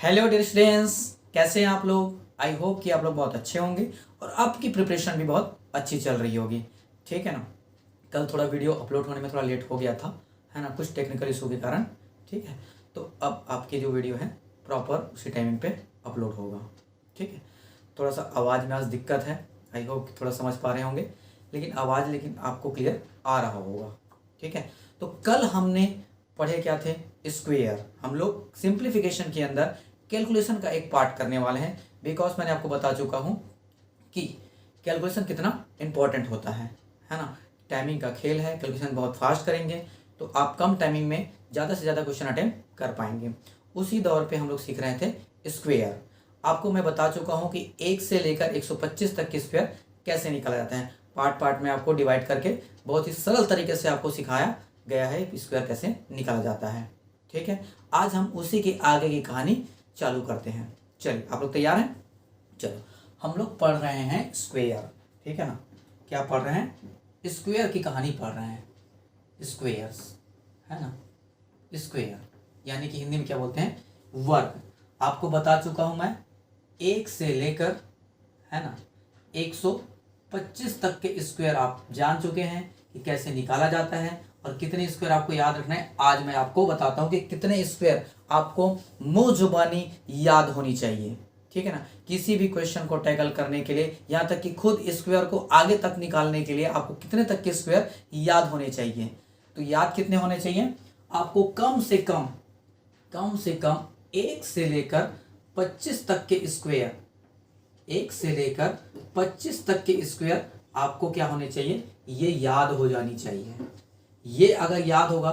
Hello dear students, कैसे हैं आप लोग। आई होप कि आप लोग बहुत अच्छे होंगे और आपकी प्रिपरेशन भी बहुत अच्छी चल रही होगी। ठीक है ना। कल थोड़ा वीडियो अपलोड होने में थोड़ा लेट हो गया था, है ना, कुछ टेक्निकल इशू के कारण। ठीक है, तो अब आपकी जो वीडियो है प्रॉपर उसी टाइमिंग पे अपलोड होगा। ठीक है, थोड़ा सा आवाज़ में आज दिक्कत है, आई होप कि थोड़ा समझ पा रहे होंगे, लेकिन आवाज़ लेकिन आपको क्लियर आ रहा होगा। ठीक है, तो कल हमने पढ़े क्या थे, स्क्वेयर। हम लोग सिंप्लीफिकेशन के अंदर कैलकुलेशन का एक पार्ट करने वाले हैं, बिकॉज मैंने आपको बता चुका हूँ कि कैलकुलेशन कितना इंपॉर्टेंट होता है ना। टाइमिंग का खेल है, कैलकुलेशन बहुत फास्ट करेंगे तो आप कम टाइमिंग में ज़्यादा से ज़्यादा क्वेश्चन अटेम्प्ट कर पाएंगे। उसी दौर पे हम लोग सीख रहे थे स्क्वेयर। आपको मैं बता चुका हूँ कि 1 से लेकर 125 तक के स्क्वेयर कैसे निकाला जाता है। पार्ट पार्ट में आपको डिवाइड करके बहुत ही सरल तरीके से आपको सिखाया गया है कि स्क्वायर कैसे निकाला जाता है। ठीक है, आज हम उसी के आगे की कहानी चालू करते हैं। चलिए, आप लोग तैयार हैं। चलो, हम लोग पढ़ रहे हैं स्क्वायर। ठीक है ना, क्या पढ़ रहे हैं, स्क्वायर की कहानी पढ़ रहे हैं। स्क्वायर्स, है ना, स्क्वायर यानी कि हिंदी में क्या बोलते हैं, वर्ग। आपको बता चुका हूं मैं 1 से लेकर, है ना, 125 तक के स्क्वायर आप जान चुके हैं कि कैसे निकाला जाता है और कितने स्क्वायर आपको याद रखना है। आज मैं आपको बताता हूं कि कितने स्क्वायर आपको मुंह जुबानी याद होनी चाहिए। ठीक है ना, किसी भी क्वेश्चन को टैकल करने के लिए, यहाँ तक कि खुद स्क्वायर को आगे तक निकालने के लिए आपको कितने तक के स्क्वायर याद होने चाहिए। तो याद कितने होने चाहिए आपको, कम से कम 1 से लेकर 25 तक के स्क्वायर, 1 से लेकर 25 तक के स्क्वायर आपको क्या होने चाहिए, ये याद हो जानी चाहिए। ये अगर याद होगा,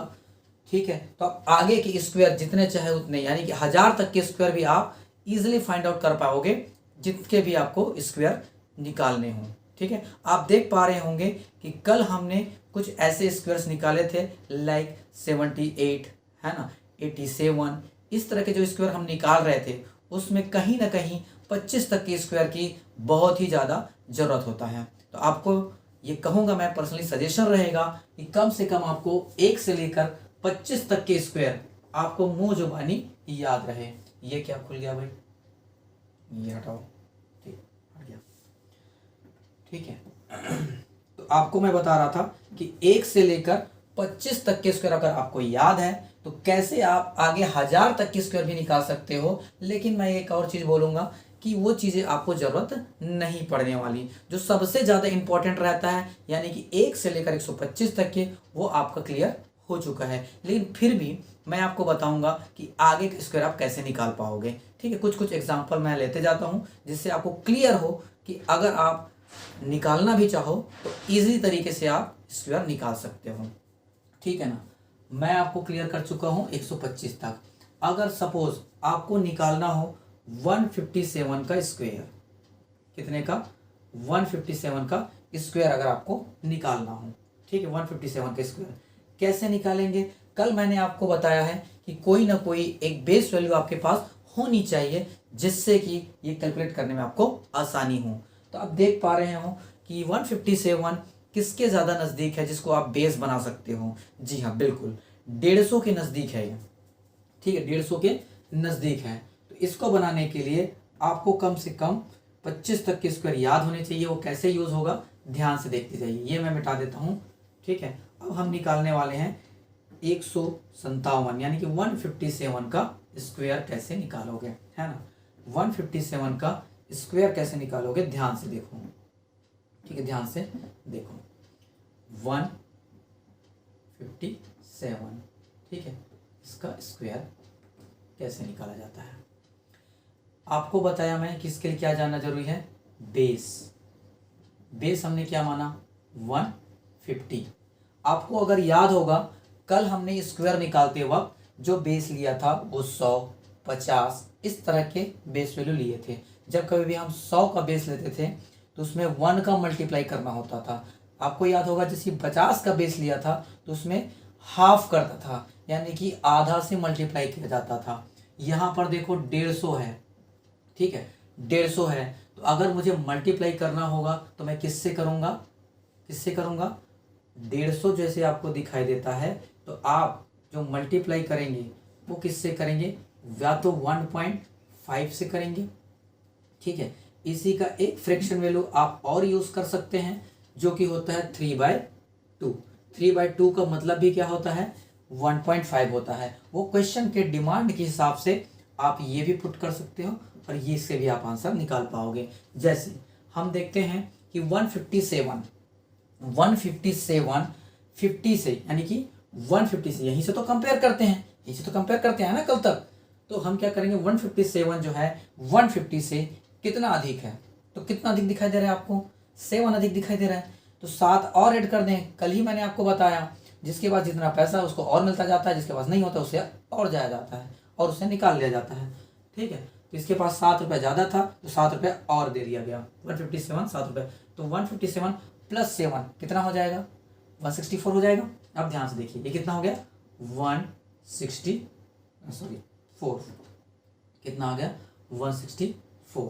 ठीक है, तो आप आगे के स्क्वायर जितने चाहे उतने, यानी कि 1000 तक के स्क्वायर भी आप इजीली फाइंड आउट कर पाओगे, जितने भी आपको स्क्वायर निकालने हों। ठीक है, आप देख पा रहे होंगे कि कल हमने कुछ ऐसे स्क्वायर्स निकाले थे लाइक 78, है ना, 87। इस तरह के जो स्क्वायर हम निकाल रहे थे उसमें कहीं ना कहीं 25 तक के स्क्वायर की बहुत ही ज़्यादा ज़रूरत होता है। तो आपको ये कहूँगा, मैं पर्सनली सजेशन रहेगा कि कम से कम आपको 1 से लेकर 25 तक के स्क्वायर आपको मुंह जुबानी याद रहे। ये क्या खुल गया भाई, ये हटाओ, ठीक, हट गया। ठीक है, तो आपको मैं बता रहा था कि 1 से लेकर 25 तक के स्क्वायर अगर आपको याद है तो कैसे आप आगे 1000 तक के स्क्वायर भी निकाल सकते हो। लेकिन मैं एक और चीज़ बोलूँगा कि वो चीज़ें आपको ज़रूरत नहीं पड़ने वाली। जो सबसे ज़्यादा इंपॉर्टेंट रहता है, यानी कि 1 से लेकर 125 तक के, वो आपका क्लियर हो चुका है। लेकिन फिर भी मैं आपको बताऊंगा कि आगे के स्क्वायर आप कैसे निकाल पाओगे। ठीक है, कुछ एग्जांपल मैं लेते जाता हूं जिससे आपको क्लियर हो कि अगर आप निकालना भी चाहो तो इजी तरीके से आप स्क्वायर निकाल सकते हो। ठीक है ना, मैं आपको क्लियर कर चुका हूं 125 तक। अगर सपोज आपको निकालना हो 157 का स्क्वायर, कितने का, 157 का स्क्वायर अगर आपको निकालना हो, ठीक है, 157 का स्क्वायर कैसे निकालेंगे। कल मैंने आपको बताया है कि कोई ना कोई एक बेस वैल्यू आपके पास होनी चाहिए जिससे कि ये कैलकुलेट करने में आपको आसानी हो। तो आप देख पा रहे हो कि 157 किसके ज़्यादा नज़दीक है जिसको आप बेस बना सकते हो। जी हाँ, बिल्कुल 150 के नज़दीक है ये। ठीक है, 150 के नज़दीक है। तो इसको बनाने के लिए आपको कम से कम 25 तक के स्क्वायर याद होने चाहिए। वो कैसे यूज़ होगा ध्यान से देखते जाइए। ये मैं मिटा देता हूँ। ठीक है, अब हम निकालने वाले हैं 157, यानी कि 157 का स्क्वायर कैसे निकालोगे, है ना। 157 का स्क्वायर कैसे निकालोगे, ध्यान से देखो। ठीक है, ध्यान से देखो, 157, ठीक है, इसका स्क्वायर कैसे निकाला जाता है। आपको बताया मैं कि इसके लिए क्या जानना जरूरी है, बेस। बेस हमने क्या माना, 150। आपको अगर याद होगा कल हमने स्क्वायर निकालते वक्त जो बेस लिया था वो 100, 50 इस तरह के बेस वैल्यू लिए थे। जब कभी भी हम 100 का बेस लेते थे तो उसमें 1 का मल्टीप्लाई करना होता था। आपको याद होगा जैसे 50 का बेस लिया था तो उसमें हाफ करता था, यानी कि आधा से मल्टीप्लाई किया जाता था। यहाँ पर देखो 150 है, ठीक है, 150 है, तो अगर मुझे मल्टीप्लाई करना होगा तो मैं किससे करूँगा, 150 जैसे आपको दिखाई देता है तो आप जो मल्टीप्लाई करेंगे वो किससे करेंगे, या तो 5 से करेंगे। ठीक है, इसी का एक फ्रैक्शन वैल्यू आप और यूज कर सकते हैं जो कि होता है 3/2। 3/2 का मतलब भी क्या होता है, 1.5 होता है। वो क्वेश्चन के डिमांड के हिसाब से आप ये भी पुट कर सकते हो और ये से भी आप आंसर निकाल पाओगे। जैसे हम देखते हैं कि 157 50 से, यानी कि 150 से, यहीं से तो कंपेयर करते हैं, यहीं से तो कंपेयर करते हैं ना कल तक। तो हम क्या करेंगे, 157 जो है 150 से कितना अधिक है, तो कितना अधिक दिखाई दे रहा है आपको, 7 अधिक दिखाई दे रहा है। तो 7 और ऐड कर दें। कल ही मैंने आपको बताया जिसके पास जितना पैसा उसको और मिलता जाता है, जिसके पास नहीं होता उससे और जाया जाता है और उससे निकाल लिया जाता है। ठीक है, तो इसके पास 7 रुपये ज़्यादा था तो 7 रुपये और दे दिया गया। 157 7 रुपये, तो 157 + 7 कितना हो जाएगा, 164 हो जाएगा। अब ध्यान से देखिए ये कितना हो गया, 4 कितना आ गया, 164।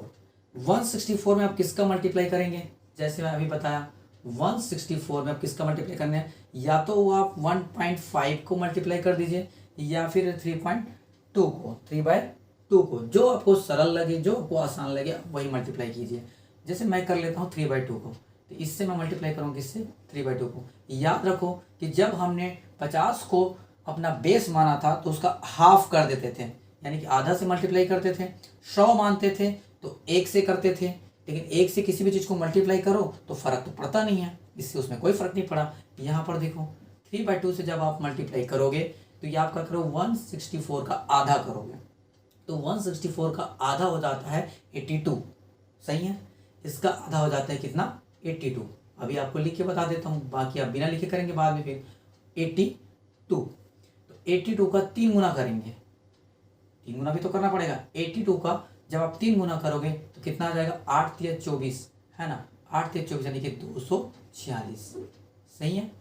164 में आप किसका मल्टीप्लाई करेंगे, जैसे मैं अभी बताया 164 में आप किसका मल्टीप्लाई करना है, या तो वो आप 1.5 को मल्टीप्लाई कर दीजिए या फिर 3.2 को, 3/2 को, जो आपको सरल लगे, जो आपको आसान लगे वही मल्टीप्लाई कीजिए। जैसे मैं कर लेता हूँ 3/2 को, तो इससे मैं मल्टीप्लाई करूँ किससे, 3/2 को। याद रखो कि जब हमने 50 को अपना बेस माना था तो उसका हाफ कर देते थे, यानी कि आधा से मल्टीप्लाई करते थे। 100 मानते थे तो 1 से करते थे, लेकिन 1 से किसी भी चीज़ को मल्टीप्लाई करो तो फर्क तो पड़ता नहीं है, इससे उसमें कोई फर्क नहीं पड़ा। यहाँ पर देखो 3/2 से जब आप मल्टीप्लाई करोगे तो ये आपका करो 164 का आधा करोगे, तो 164 का आधा हो जाता है 82। सही है, इसका आधा हो जाता है कितना, 82। अभी आपको लिख के बता देता हूँ, बाकी आप बिना लिखे करेंगे बाद में। फिर 82, तो 82 का 3 गुना करेंगे, 3 गुना भी तो करना पड़ेगा। 82 का जब आप 3 गुना करोगे तो कितना आ जाएगा, 8 × 24 है ना, 8 × 24 यानी कि 246। सही है,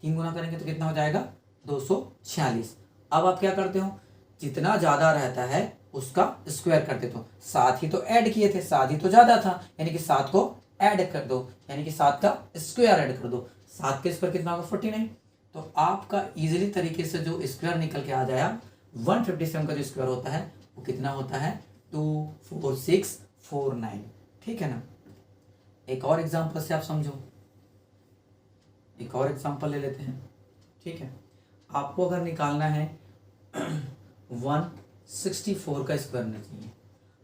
3 गुना करेंगे तो कितना हो जाएगा, 246। अब आप क्या करते हो, जितना ज़्यादा रहता है उसका स्क्वायर कर देते हो। 7 ही तो ऐड किए थे, 7 ही तो ज़्यादा था, यानी कि 7 को ऐड कर दो, यानी कि 7 का स्क्वायर ऐड कर दो। 7 के स्क्वायर कितना होगा, 49। तो आपका इजीली तरीके से जो स्क्वायर निकल के आ जाएगा, 157 का जो स्क्वायर होता है वो कितना होता है, 24649। ठीक है ना। एक और एग्जांपल से आप समझो, एक और एग्जांपल ले लेते हैं। ठीक है, आपको अगर निकालना है 164 का स्क्वायर नहीं चाहिए,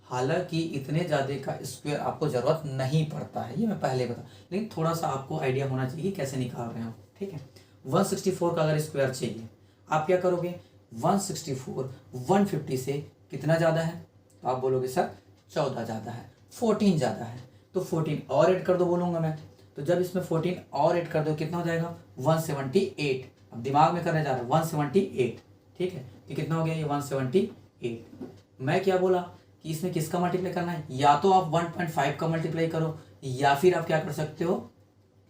हालांकि इतने ज़्यादा का स्क्वायर आपको ज़रूरत नहीं पड़ता है, ये मैं पहले बता, लेकिन थोड़ा सा आपको आइडिया होना चाहिए कैसे निकाल रहे हो। ठीक है, 164 का अगर स्क्वायर चाहिए आप क्या करोगे, 164 150 से कितना ज़्यादा है, तो आप बोलोगे सर 14 ज़्यादा है, 14 ज़्यादा है, तो 14 और ऐड कर दो बोलूँगा मैं। तो जब इसमें 14 और ऐड कर दो कितना हो जाएगा, 178। अब दिमाग में करने जा रहा है 178। ठीक है, तो कितना हो गया ये 178। मैं क्या बोला कि इसमें किसका मल्टीप्लाई करना है, या तो आप 1.5 का मल्टीप्लाई करो या फिर आप क्या कर सकते हो,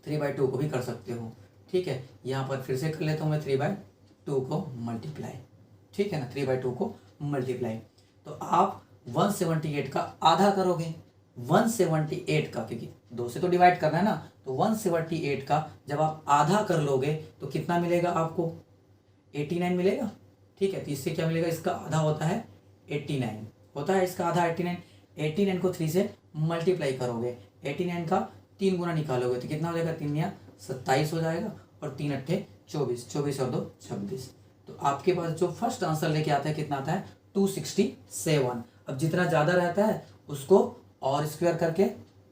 3/2 को भी कर सकते हो। ठीक है, यहाँ पर फिर से कर लेता हूँ मैं 3/2 को मल्टीप्लाई। ठीक है ना, 3/2 को मल्टीप्लाई, तो आप 178 का आधा करोगे, 178 का, क्योंकि 2 से तो डिवाइड करना है ना, तो 178 का जब आप आधा कर लोगे तो कितना मिलेगा आपको, 89 मिलेगा। ठीक है, तो इससे क्या मिलेगा, इसका आधा होता है 89, होता है इसका आधा 89। 89 को 3 से मल्टीप्लाई करोगे, 89 का 3 गुना निकालोगे तो कितना हो जाएगा, 3 या 27 हो जाएगा, और 3 अट्ठे 24, 24 और 2 26। तो आपके पास जो फर्स्ट आंसर लेके आता है कितना आता है, 267। अब जितना ज़्यादा रहता है उसको और स्क्वायर करके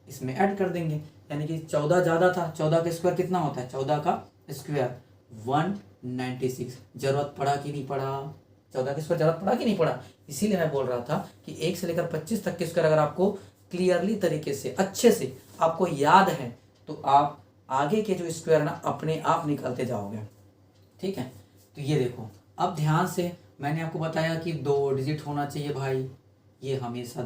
इसमें ऐड कर देंगे, यानी कि 14 ज़्यादा था, 14 का स्क्वायर कितना होता है, 14 का स्क्वायर 196। जरूरत पड़ा कि नहीं पड़ा, 14 का स्क्वायर जरूरत पड़ा कि नहीं पड़ा। इसीलिए मैं बोल रहा था कि 1 से लेकर 25 तक के स्क्वायर अगर आपको क्लियरली तरीके से अच्छे से आपको याद है तो आप आगे के जो स्क्वायर ना अपने आप निकालते जाओगे। ठीक है, तो ये देखो, अब ध्यान से, मैंने आपको बताया कि 2 डिजिट होना चाहिए भाई, ये हमेशा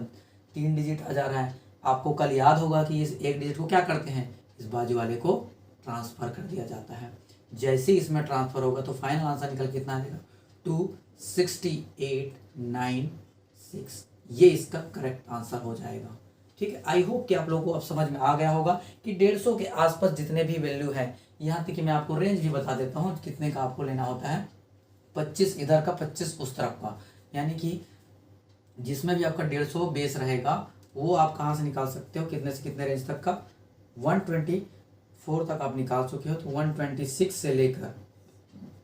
3 डिजिट आ जा रहा है। आपको कल याद होगा कि इस 1 डिजिट को क्या करते हैं, इस बाजू वाले को ट्रांसफर कर दिया जाता है। जैसे ही इसमें ट्रांसफर होगा तो फाइनल आंसर निकल कितना आएगा, 26896। ये इसका करेक्ट आंसर हो जाएगा। ठीक है, आई होप कि आप लोगों को अब समझ में आ गया होगा कि 150 के आसपास जितने भी वैल्यू है, यहाँ तक कि मैं आपको रेंज भी बता देता हूँ कितने का आपको लेना होता है, 25 इधर का 25 उस तरफ का, यानी कि जिसमें भी आपका 150 बेस रहेगा वो आप कहाँ से निकाल सकते हो, कितने से कितने रेंज तक का, 124 तक आप निकाल चुके हो। तो 126 से लेकर,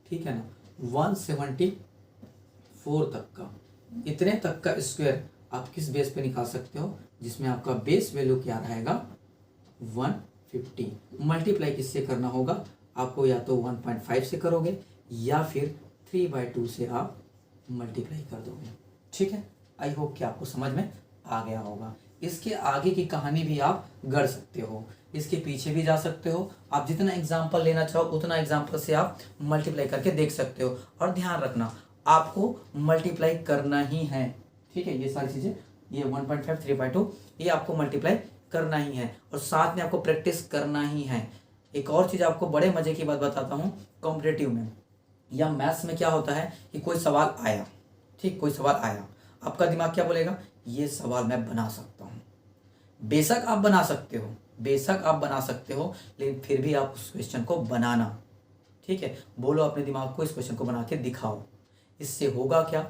ठीक है ना, 174 तक का, इतने तक का स्क्वायर आप किस बेस पे निकाल सकते हो, जिसमें आपका बेस वैल्यू क्या रहेगा 150। मल्टीप्लाई किससे करना होगा आपको, या तो 1.5 से करोगे या फिर 3/2 से आप मल्टीप्लाई कर दोगे। ठीक है, आई होप कि आपको समझ में आ गया होगा। इसके आगे की कहानी भी आप गढ़ सकते हो, इसके पीछे भी जा सकते हो। आप जितना एग्जाम्पल लेना चाहो उतना एग्जाम्पल से आप मल्टीप्लाई करके देख सकते हो। और ध्यान रखना आपको मल्टीप्लाई करना ही है, ठीक है। ये सारी चीज़ें, ये 1.5, 3/2 ये आपको मल्टीप्लाई करना ही है और साथ में आपको प्रैक्टिस करना ही है। एक और चीज़ आपको बड़े मजे की बात बताता हूँ, कॉम्पिटेटिव में या मैथ्स में क्या होता है कि कोई सवाल आया, ठीक, कोई सवाल आया, आपका दिमाग क्या बोलेगा, ये सवाल मैं बना सकता हूँ। बेशक आप बना सकते हो, बेशक आप बना सकते हो, लेकिन फिर भी आप उस क्वेश्चन को बनाना, ठीक है। बोलो अपने दिमाग को इस क्वेश्चन को बना के दिखाओ। इससे होगा क्या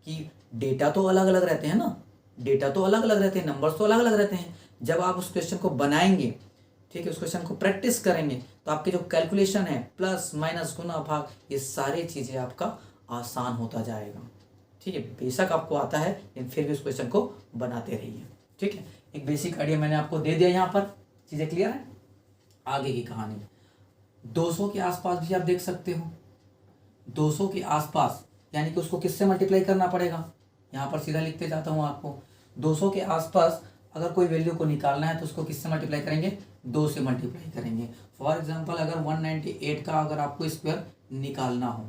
कि डेटा तो अलग अलग रहते हैं ना, डेटा तो अलग अलग रहते हैं, नंबर्स तो अलग अलग रहते हैं। जब आप उस क्वेश्चन को बनाएंगे, ठीक है, उस क्वेश्चन को प्रैक्टिस करेंगे, तो आपके जो कैलकुलेशन है, प्लस माइनस गुना भाग, ये सारी चीज़ें आपका आसान होता जाएगा, ठीक है। बेशक आपको आता है लेकिन फिर भी उस क्वेश्चन को बनाते रहिए, ठीक है। एक बेसिक आइडिया मैंने आपको दे दिया, यहाँ पर चीज़ें क्लियर है। आगे की कहानी 200 के आसपास भी आप देख सकते हो, 200 के आसपास यानी कि उसको किससे मल्टीप्लाई करना पड़ेगा, यहाँ पर सीधा लिखते जाता हूँ आपको। 200 के आसपास अगर कोई वैल्यू को निकालना है तो उसको किससे मल्टीप्लाई करेंगे, 2 से मल्टीप्लाई करेंगे। फॉर एग्जांपल अगर 198 का अगर आपको स्क्वायर निकालना हो,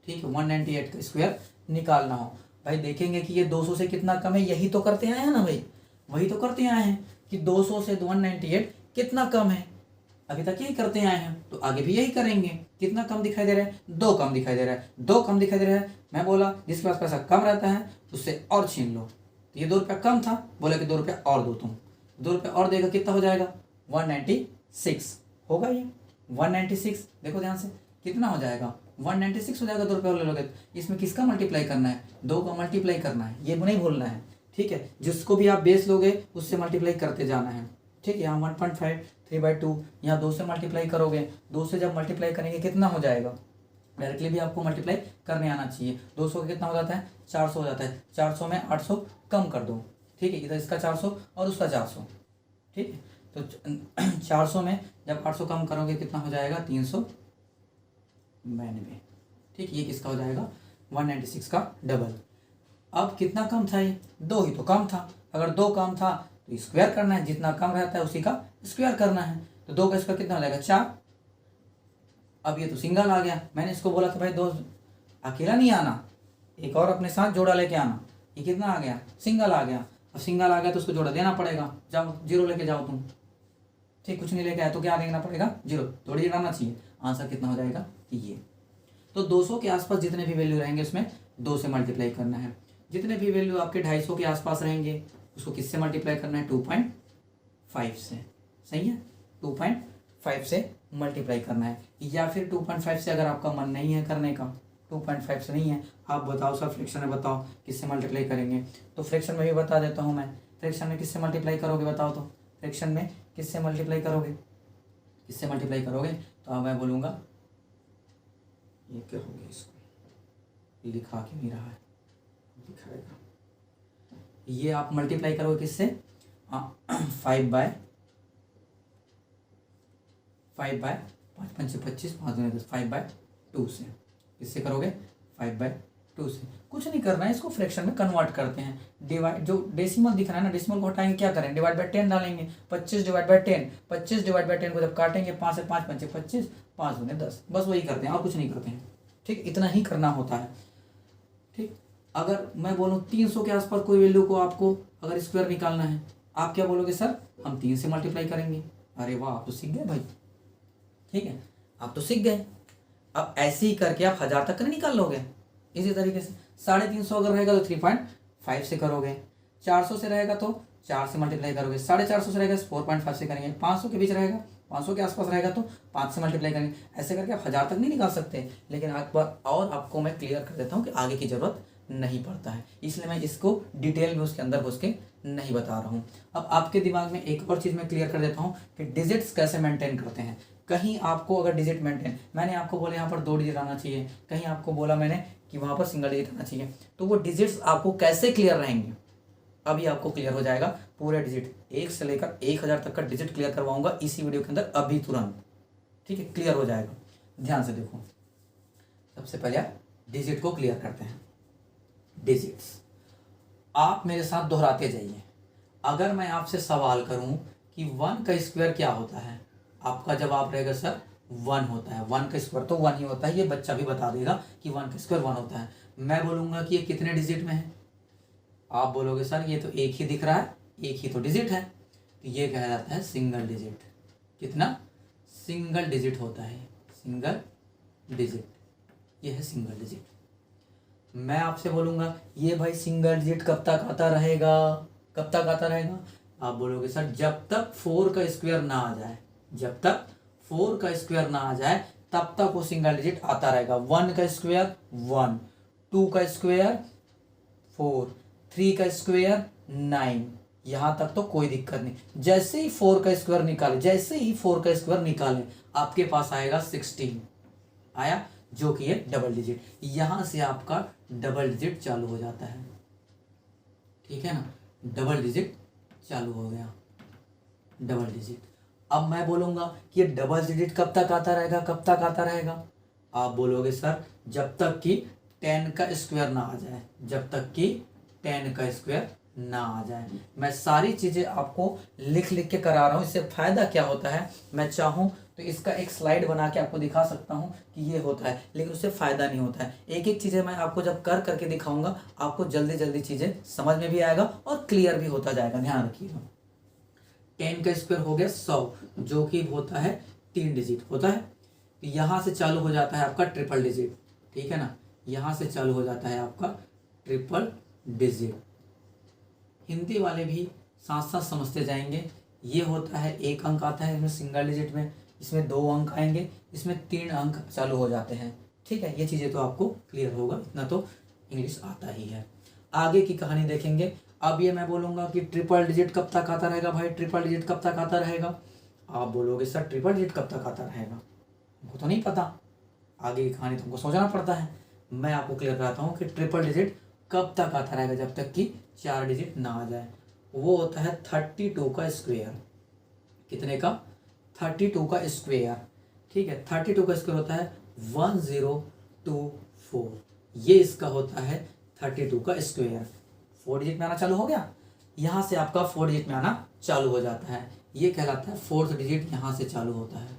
ठीक है, 198 का स्क्वायर निकालना हो, भाई देखेंगे कि ये 200 से कितना कम है, यही तो करते आए हैं ना भाई, वही तो करते आए हैं कि 200 से 198 कितना कम है, अभी तक यही करते आए हैं, तो आगे भी यही करेंगे। कितना कम दिखाई दे रहा है, 2 कम दिखाई दे रहा है, 2 कम दिखाई दे रहा है। मैं बोला जिसके पास पैसा कम रहता है उससे और छीन लो, तो ये 2 रुपया कम था, बोला कि 2 रुपया और दो, तुम 2 रुपया और देगा, कितना हो जाएगा 196 होगा। ये 196 देखो ध्यान से कितना हो जाएगा, 196 हो जाएगा। 2 रुपये और ले लोगे, इसमें किसका मल्टीप्लाई करना है, 2 का मल्टीप्लाई करना है, ये नहीं भूलना है, ठीक है। जिसको भी आप बेस लोगे उससे मल्टीप्लाई करते जाना है, ठीक है। यहाँ 1.5, 3/2, यहाँ 2 से मल्टीप्लाई करोगे, 2 से जब मल्टीप्लाई करेंगे कितना हो जाएगा, डायरेक्टली भी आपको मल्टीप्लाई करने आना चाहिए। 200 का कितना हो जाता है, 400 हो जाता है, 400 में 800 कम कर दो, ठीक है, इधर इसका 400 और उसका 400, ठीक है। तो 400 में जब 800 कम करोगे कितना हो जाएगा, 392, ठीक, ये किसका हो जाएगा 196 का डबल। अब कितना कम था, ये 2 ही तो कम था। अगर 2 कम था तो स्क्वायर करना है, जितना कम रहता है उसी का स्क्वायर करना है। तो 2 का स्क्वायर कितना हो जाएगा, 4। अब ये तो सिंगल आ गया, मैंने इसको बोला था भाई 2 अकेला नहीं आना, एक और अपने साथ जोड़ा लेके आना, ये कितना आ गया, सिंगल आ गया। अब सिंगल आ गया तो उसको जोड़ा देना पड़ेगा, जाओ 0 लेके जाओ तुम, ठीक, कुछ नहीं लेके आया तो क्या देना पड़ेगा, 0, थोड़ी आना चाहिए। आंसर कितना हो जाएगा, ये। तो 200 के आसपास जितने भी वैल्यू रहेंगे उसमें 2 से मल्टीप्लाई करना है। जितने भी वैल्यू आपके 250 के आसपास रहेंगे उसको किससे मल्टीप्लाई करना है, 2.5 से, सही है, 2.5 से मल्टीप्लाई करना है। या फिर 2.5 से अगर आपका मन नहीं है करने का, 2.5 से नहीं है, आप बताओ सर फ्रैक्शन में बताओ किससे मल्टीप्लाई करेंगे, तो फ्रैक्शन में भी बता देता हूँ मैं। फ्रैक्शन में किससे मल्टीप्लाई करोगे बताओ, तो फ्रैक्शन में किससे मल्टीप्लाई करोगे, किससे मल्टीप्लाई करोगे, तो अब मैं बोलूँगा, ये क्या हो गया, इसको लिखा क्यों नहीं रहा है, दिखाएगा। ये आप मल्टीप्लाई करोगे किससे, 5/5 5 पंचे 25, 5 दूनी 10, 5/2 से। किससे करोगे, 5/2 से। कुछ नहीं करना है, इसको फ्रैक्शन में कन्वर्ट करते हैं। डिवाइड, जो डेसिमल दिख रहा है ना, डेसिमल को हटाएंगे, क्या करेंगे, /10 डालेंगे, 25/10, 25/10 को जब काटेंगे 5 से 5 पंचे 25, 5 दूनी 10, बस वही करते हैं और कुछ नहीं करते हैं, ठीक, इतना ही करना होता है, ठीक। अगर मैं बोलूँ 300 के आसपास कोई वैल्यू को आपको अगर स्क्वायर निकालना है, आप क्या बोलोगे, सर हम 3 से मल्टीप्लाई करेंगे। अरे वाह, आप तो सीख गए भाई, ठीक है, आप तो सीख गए। अब ऐसे ही करके आप 1000 तक नहीं निकाल लोगे, इसी तरीके से 350 अगर रहेगा तो 3.5 से करोगे, 400 से रहेगा तो 4 से मल्टीप्लाई करोगे, 450 से रहेगा 4.5 से करेंगे, 500 के बीच रहेगा, 500 के आसपास रहेगा तो 5 से मल्टीप्लाई करेंगे। ऐसे करके आप 1000 तक नहीं निकाल सकते, लेकिन एक बार और आपको मैं क्लियर कर देता हूँ कि आगे की ज़रूरत नहीं पड़ता है, इसलिए मैं इसको डिटेल में उसके अंदर घुस के नहीं बता रहा हूँ। अब आपके दिमाग में एक और चीज़ मैं क्लियर कर देता हूँ कि डिजिट्स कैसे मेंटेन करते हैं। कहीं आपको अगर डिजिट मेंटेन, मैंने आपको बोला यहाँ पर 2 डिजिट आना चाहिए, कहीं आपको बोला मैंने कि वहाँ पर सिंगल डिजिट आना चाहिए, तो वो डिजिट्स आपको कैसे क्लियर रहेंगे अभी आपको क्लियर हो जाएगा। पूरे डिजिट 1 से लेकर 1000 तक का डिजिट क्लियर करवाऊंगा इसी वीडियो के अंदर अभी तुरंत, ठीक है, क्लियर हो जाएगा। ध्यान से देखो, सबसे पहले आप डिजिट को क्लियर करते हैं। डिजिट्स आप मेरे साथ दोहराते जाइए। अगर मैं आपसे सवाल करूं कि 1 का स्क्वायर क्या होता है, आपका जवाब रहेगा सर 1 होता है। 1 का स्क्वायर तो 1 ही होता है, ये बच्चा भी बता देगा कि 1 का स्क्वायर 1 होता है। मैं बोलूंगा कि ये कितने डिजिट में है, आप बोलोगे सर ये तो एक ही दिख रहा है, एक ही तो डिजिट है, तो ये कहा जाता है सिंगल डिजिट। कितना? सिंगल डिजिट होता है, सिंगल डिजिट, ये है सिंगल डिजिट। मैं आपसे बोलूंगा ये भाई सिंगल डिजिट कब तक आता रहेगा, कब तक आता रहेगा, आप बोलोगे सर जब तक 4 का स्क्वायर ना आ जाए, जब तक 4 का स्क्वायर ना आ जाए तब तक वो सिंगल डिजिट आता रहेगा। 1 का स्क्वायर 1, 2 का स्क्वायर 4, 3 का स्क्वायर 9, यहां तक तो कोई दिक्कत नहीं। जैसे ही 4 का स्क्वायर निकाले, जैसे ही 4 का स्क्वायर निकाले आपके पास आएगा 16 आया, जो कि है डबल डिजिट। यहां से आपका डबल डिजिट चालू हो जाता है, ठीक है ना, डबल डिजिट चालू हो गया, डबल डिजिट। अब मैं बोलूंगा कि ये डबल डिजिट कब तक आता रहेगा, कब तक आता रहेगा, आप बोलोगे सर जब तक कि 10 का स्क्वायर ना आ जाए, जब तक कि 10 का स्क्वायर ना आ जाए। मैं सारी चीजें आपको लिख लिख के करा रहा हूँ, इससे फायदा क्या होता है, मैं चाहूँ तो इसका एक स्लाइड बना के आपको दिखा सकता हूँ कि ये होता है, लेकिन उससे फायदा नहीं होता है। एक एक चीजें मैं आपको जब कर करके दिखाऊंगा आपको जल्दी जल्दी चीजें समझ में भी आएगा और क्लियर भी होता जाएगा। ध्यान रखिएगा, 10 का स्क्वायर हो गया 100, जो कि होता है 3 डिजिट होता है। तो यहाँ से चालू हो जाता है आपका ट्रिपल डिजिट, ठीक है ना, यहाँ से चालू हो जाता है आपका ट्रिपल डिजिट। हिंदी वाले भी साथ साथ समझते जाएंगे। ये होता है 1 अंक आता है इसमें सिंगल डिजिट में, इसमें 2 अंक आएंगे, इसमें 3 अंक चालू हो जाते हैं, ठीक है। ये चीज़ें तो आपको क्लियर होगा, इतना तो इंग्लिश आता ही है। आगे की कहानी देखेंगे। अब ये मैं बोलूँगा कि ट्रिपल डिजिट कब तक आता रहेगा भाई, ट्रिपल डिजिट कब तक आता रहेगा, आप बोलोगे सर ट्रिपल डिजिट कब तक आता रहेगा, हमको तो नहीं पता, आगे की कहानी तुमको सोचना पड़ता है। मैं आपको क्लियर कराता हूँ कि ट्रिपल डिजिट कब तक आता रहेगा, जब तक कि 4 डिजिट ना आ जाए। वो होता है 32 का स्क्वायर। कितने का? 32 का स्क्वायर, ठीक है। 32 का स्क्वायर होता है 1024, ये इसका होता है 32 का स्क्वायर। 4 डिजिट में आना चालू हो गया, यहाँ से आपका 4 डिजिट में आना चालू हो जाता है, ये कहलाता है 4th डिजिट, यहाँ से चालू होता है।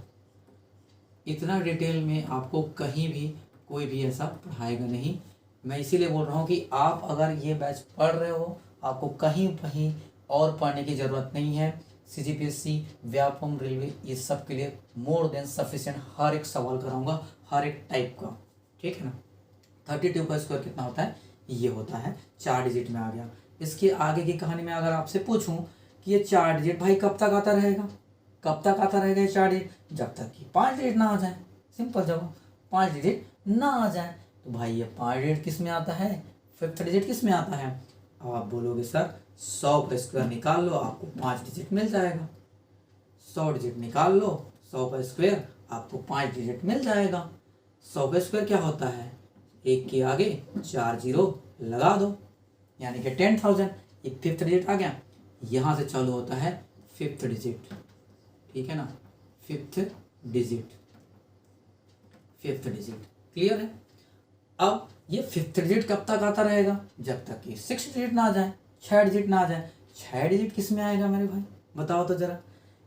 इतना डिटेल में आपको कहीं भी कोई भी ऐसा पढ़ाएगा नहीं। मैं इसीलिए बोल रहा हूँ कि आप अगर ये बैच पढ़ रहे हो आपको कहीं कहीं और पढ़ने की ज़रूरत नहीं है। CGPSC, व्यापम, रेलवे, ये सब के लिए मोर देन सफिशिएंट हर एक सवाल कराऊंगा, हर एक टाइप का, ठीक है ना। 32 का स्क्वायर कितना होता है, ये होता है 4 डिजिट में आ गया। इसके आगे की कहानी में अगर आपसे पूछूं कि ये 4 डिजिट भाई कब तक आता रहेगा, कब तक आता रहेगा ये 4 डिजिट, जब तक कि 5 डिजिट ना आ जाए। सिंपल जवाब, 5 डिजिट ना आ जाए। तो भाई ये 5 डिजिट किस में आता है, 5th डिजिट किस में आता है, आप बोलोगे सर 100 का स्क्वायर निकाल लो, आपको 5 डिजिट मिल जाएगा। 100 डिजिट निकाल लो, 100 का स्क्वायर आपको 5 डिजिट मिल जाएगा। 100 का स्क्वायर क्या होता है, 1 के आगे 4 जीरो लगा दो, यानी कि 10,000। ये 5th डिजिट आ गया, यहाँ से चालू होता है 5th डिजिट, ठीक है ना, 5th digit, 5th digit, clear है। अब ये 5th डिजिट कब तक आता रहेगा, जब तक कि 6 डिजिट ना आ जाए, 6 डिजिट ना आ जाए। 6 डिजिट किस में आएगा मेरे भाई, बताओ तो जरा।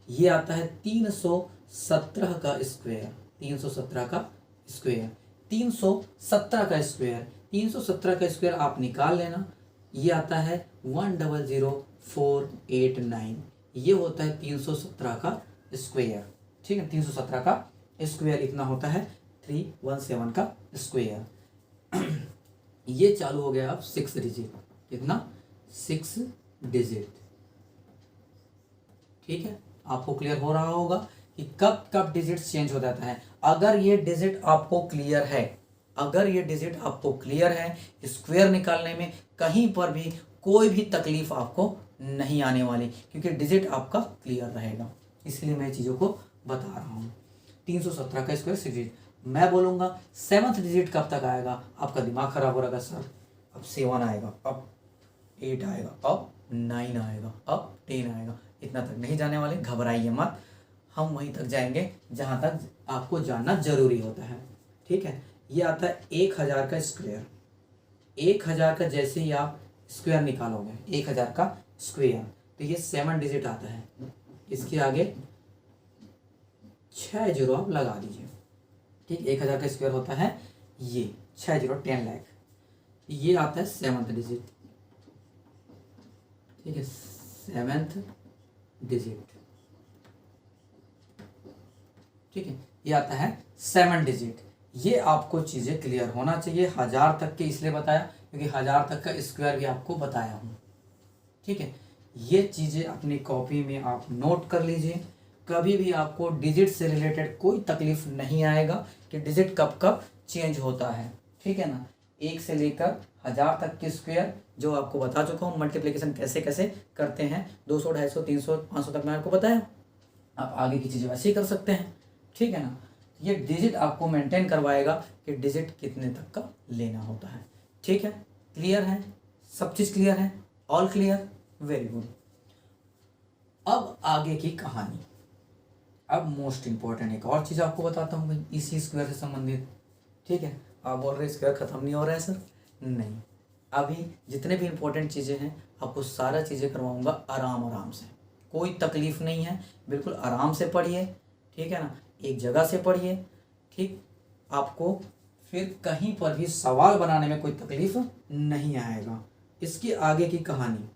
ये आता है 317 का स्क्वायर, 317 का स्क्वायर, 317 का स्क्वायर, 317 का स्क्वायर आप निकाल लेना। ये आता है 100,489, ये होता है 317 का स्क्वायर, ठीक है। 317 का स्क्वायर इतना होता है 317 का स्क्वायर। ये चालू हो गया अब 6 डिजिट, कितना, 6 डिजिट, ठीक है। आपको क्लियर हो रहा होगा कि कब कब डिजिट चेंज हो जाता है। अगर ये डिजिट आपको क्लियर है, अगर ये डिजिट आपको क्लियर है, स्क्वायर निकालने में कहीं पर भी कोई भी तकलीफ आपको नहीं आने वाली, क्योंकि डिजिट आपका क्लियर रहेगा। इसलिए मैं चीज़ों को बता रहा हूँ। 317 का स्क्वायर 6 डिजिट। मैं बोलूँगा 7th डिजिट कब तक आएगा, आपका दिमाग खराब हो रहा है सर। अब 7 आएगा, अब 8 आएगा, अब 9 आएगा, अब 10 आएगा। इतना तक नहीं जाने वाले, घबराइए मत। हम वहीं तक जाएंगे जहाँ तक आपको जानना जरूरी होता है। ठीक है, ये आता है 1000 का स्क्वायर। 1000 का जैसे ही आप स्क्वायर निकालोगे, 1000 का स्क्वायर, तो ये 7 डिजिट आता है। इसके आगे 6 जीरो आप लगा दीजिए। ठीक, 1000 का स्क्वायर होता है ये 6 जीरो 10 लाख। ये आता है 7th डिजिट। ठीक है, 7th डिजिट। ठीक है, ये आता है 7 डिजिट। ये आपको चीज़ें क्लियर होना चाहिए। 1000 तक के इसलिए बताया क्योंकि 1000 तक का स्क्वायर भी आपको बताया हूँ। ठीक है, ये चीज़ें अपनी कॉपी में आप नोट कर लीजिए। कभी भी आपको डिजिट से रिलेटेड कोई तकलीफ नहीं आएगा कि डिजिट कब कब चेंज होता है। ठीक है ना, 1 से लेकर 1000 तक के स्क्वायर जो आपको बता चुका हूँ, मल्टीप्लिकेशन कैसे कैसे करते हैं, 200, 250, 300, 500 तक मैं आपको बताया। आप आगे की चीज़ें वैसे ही कर सकते हैं। ठीक है ना, ये डिजिट आपको मेंटेन करवाएगा कि डिजिट कितने तक का लेना होता है। ठीक है, क्लियर है, सब चीज़ क्लियर है, ऑल क्लियर, वेरी गुड। अब आगे की कहानी। अब मोस्ट इंपॉर्टेंट एक और चीज़ आपको बताता हूँ भाई, इसी स्क्वायर से संबंधित। ठीक है, आप बोल रहे स्क्वायर खत्म नहीं हो रहा है सर, नहीं, अभी जितने भी इंपॉर्टेंट चीज़ें हैं आपको सारा चीज़ें करवाऊंगा आराम से, कोई तकलीफ नहीं है, बिल्कुल आराम से पढ़िए। ठीक है ना, एक जगह से पढ़िए। ठीक, आपको फिर कहीं पर भी सवाल बनाने में कोई तकलीफ नहीं आएगा। इसके आगे की कहानी,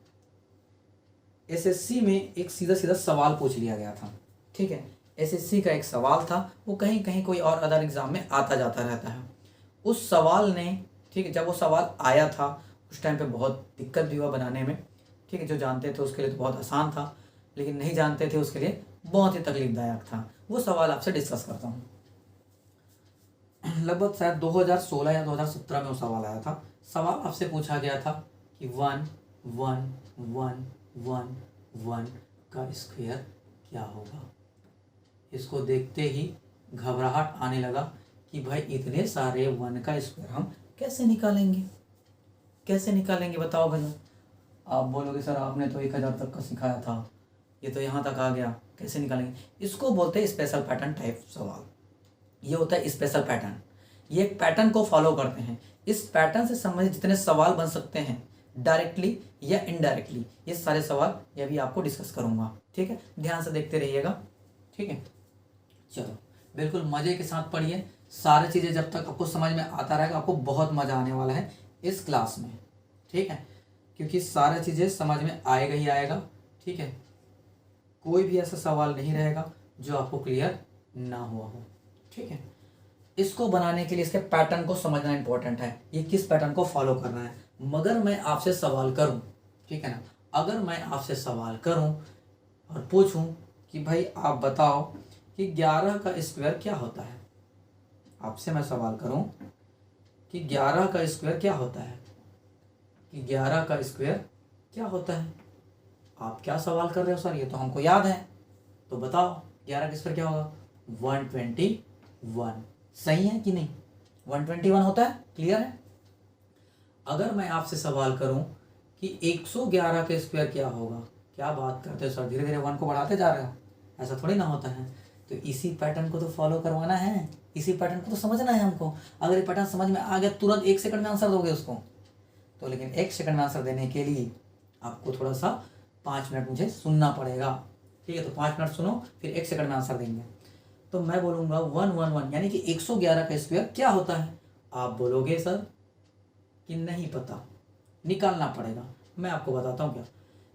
एसएससी में एक सीधा सीधा सवाल पूछ लिया गया था। ठीक है, एसएससी का एक सवाल था, वो कहीं कहीं कोई और अदर एग्जाम में आता जाता रहता है। उस सवाल ने, ठीक है, जब वो सवाल आया था उस टाइम पे बहुत दिक्कत भी हुआ बनाने में। ठीक है, जो जानते थे उसके लिए तो बहुत आसान था, लेकिन नहीं जानते थे उसके लिए बहुत ही तकलीफदायक था। वो सवाल आपसे डिस्कस करता हूँ। लगभग शायद 2016 या 2017 में वो सवाल आया था। सवाल आपसे पूछा गया था कि 1 1 1 1 1 का स्क्वायर क्या होगा। इसको देखते ही घबराहट आने लगा कि भाई इतने सारे 1 का स्क्वायर हम कैसे निकालेंगे, कैसे निकालेंगे बताओ भैया। आप बोलोगे सर आपने तो 1000 तक का सिखाया था, ये तो यहाँ तक आ गया, कैसे निकालेंगे। इसको बोलते हैं स्पेशल पैटर्न टाइप सवाल। ये होता है स्पेशल पैटर्न, ये एक पैटर्न को फॉलो करते हैं। इस पैटर्न से संबंधित जितने सवाल बन सकते हैं डायरेक्टली या इनडायरेक्टली, ये सारे सवाल ये भी आपको डिस्कस करूंगा। ठीक है, ध्यान से देखते रहिएगा। ठीक है, चलो बिल्कुल मज़े के साथ पढ़िए। सारी चीज़ें जब तक आपको समझ में आता रहेगा आपको बहुत मज़ा आने वाला है इस क्लास में। ठीक है, क्योंकि सारी चीज़ें समझ में आएगा ही आएगा। ठीक है, कोई भी ऐसा सवाल नहीं रहेगा जो आपको क्लियर ना हुआ हो। ठीक है, इसको बनाने के लिए इसके पैटर्न को समझना इंपॉर्टेंट है, ये किस पैटर्न को फॉलो करना है। मगर मैं आपसे सवाल करूं, ठीक है ना, अगर मैं आपसे सवाल करूं और पूछूं कि भाई आप बताओ कि 11 का स्क्वायर क्या होता है, आपसे मैं सवाल करूं कि 11 का स्क्वायर क्या होता है, कि 11 का स्क्वायर क्या होता है। आप क्या सवाल कर रहे हो सर, ये तो हमको याद है, तो बताओ 11 का स्क्वायर क्या होगा। 121, सही है कि नहीं, 121 होता है, क्लियर है। अगर मैं आपसे सवाल करूं कि 111 का स्क्वायर क्या होगा, क्या बात करते हो सर, धीरे धीरे 1 को बढ़ाते जा रहे हो, ऐसा थोड़ी ना होता है। तो इसी पैटर्न को तो फॉलो करवाना है, इसी पैटर्न को तो समझना है हमको। अगर ये पैटर्न समझ में आ गया तुरंत 1 सेकंड में आंसर दोगे उसको, तो लेकिन 1 सेकंड में आंसर देने के लिए आपको थोड़ा सा 5 मिनट मुझे सुनना पड़ेगा। ठीक है, तो 5 मिनट सुनो, फिर 1 सेकंड में आंसर देंगे। तो मैं बोलूँगा 111 यानी कि 111 का स्क्वायर क्या होता है। आप बोलोगे सर कि नहीं पता, निकालना पड़ेगा। मैं आपको बताता हूँ क्या।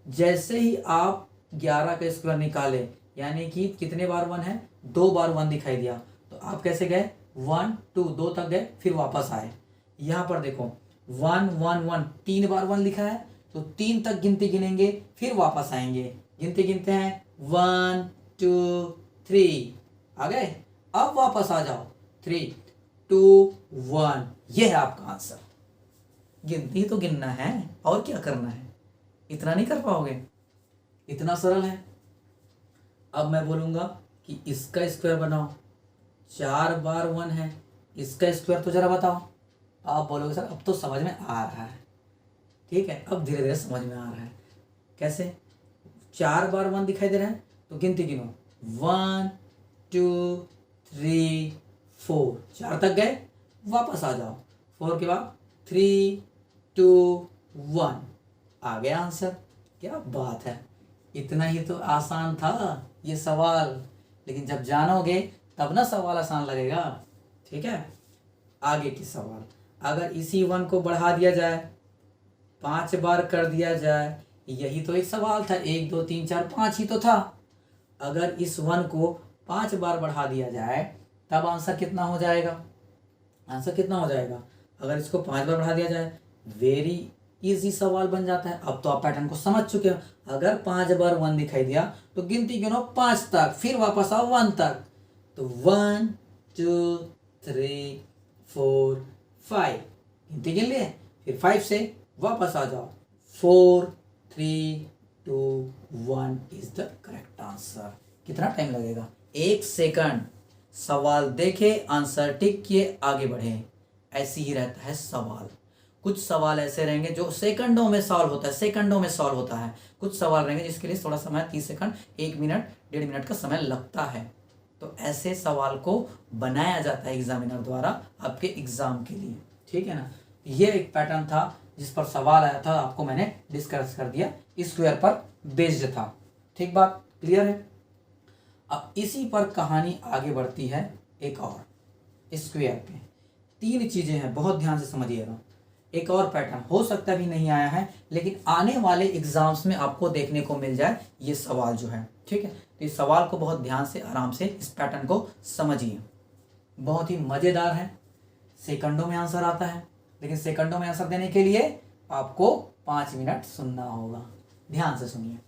जैसे ही आप 11 का स्क्वायर निकाले, यानी कि कितने बार 1 है, 2 बार 1 दिखाई दिया, तो आप कैसे गए 1 2 2 तक गए, फिर वापस आए। यहाँ पर देखो 1 1 1 3 बार 1 लिखा है, तो 3 तक गिनती गिनेंगे, फिर वापस आएंगे। गिनती गिनते हैं 1 2 3, आ गए। अब वापस आ जाओ 3 2 1, ये है आपका आंसर। गिनती तो गिनना है और क्या करना है, इतना नहीं कर पाओगे, इतना सरल है। अब मैं बोलूँगा कि इसका स्क्वायर बनाओ, 4 बार 1 है, इसका स्क्वायर तो जरा बताओ। आप बोलोगे सर अब तो समझ में आ रहा है, ठीक है, अब धीरे धीरे समझ में आ रहा है। कैसे? 4 बार 1 दिखाई दे रहा है तो गिनती गिनो, 1 2 3 4, 4 तक गए, वापस आ जाओ, 4 के बाद 3 2 1, आ गया आंसर। क्या बात है, इतना ही तो आसान था ये सवाल, लेकिन जब जानोगे तब ना सवाल आसान लगेगा। ठीक है, आगे की सवाल, अगर इसी 1 को बढ़ा दिया जाए, 5 बार कर दिया जाए, यही तो एक सवाल था, 1 2 3 4 5 ही तो था। अगर इस 1 को 5 बार बढ़ा दिया जाए तब आंसर कितना हो जाएगा? आंसर कितना हो जाएगा अगर इसको 5 बार बढ़ा दिया जाए? वेरी इजी सवाल बन जाता है। अब तो आप पैटर्न को समझ चुके हो। अगर 5 बार 1 दिखाई दिया तो गिनती गिनो 5 तक, फिर वापस आओ 1 तक, तो 1 2 3 4 5, गिनती गिन लिए, फिर 5 से वापस आ जाओ, 4 3 2 1 इज द करेक्ट आंसर। कितना टाइम लगेगा? 1 सेकंड। सवाल देखे, आंसर टिक किए, आगे बढ़े। ऐसी ही रहता है सवाल। कुछ सवाल ऐसे रहेंगे जो सेकंडों में सॉल्व होता है, सेकंडों में सॉल्व होता है। कुछ सवाल रहेंगे जिसके लिए थोड़ा समय, 30 सेकंड 1 मिनट 1.5 मिनट का समय लगता है। तो ऐसे सवाल को बनाया जाता है एग्जामिनर द्वारा आपके एग्जाम के लिए। ठीक है ना, ये एक पैटर्न था जिस पर सवाल आया था, आपको मैंने डिस्कस कर दिया, स्क्वायर पर बेस्ड था। ठीक बात क्लियर है? अब इसी पर कहानी आगे बढ़ती है एक और, स्क्वायर पे 3 चीजें हैं, बहुत ध्यान से समझिएगा। एक और पैटर्न हो सकता भी नहीं आया है, लेकिन आने वाले एग्जाम्स में आपको देखने को मिल जाए ये सवाल जो है। ठीक है, तो इस सवाल को बहुत ध्यान से, आराम से इस पैटर्न को समझिए। बहुत ही मजेदार है, सेकंडों में आंसर आता है, लेकिन सेकंडों में आंसर देने के लिए आपको 5 मिनट सुनना होगा। ध्यान से सुनिए।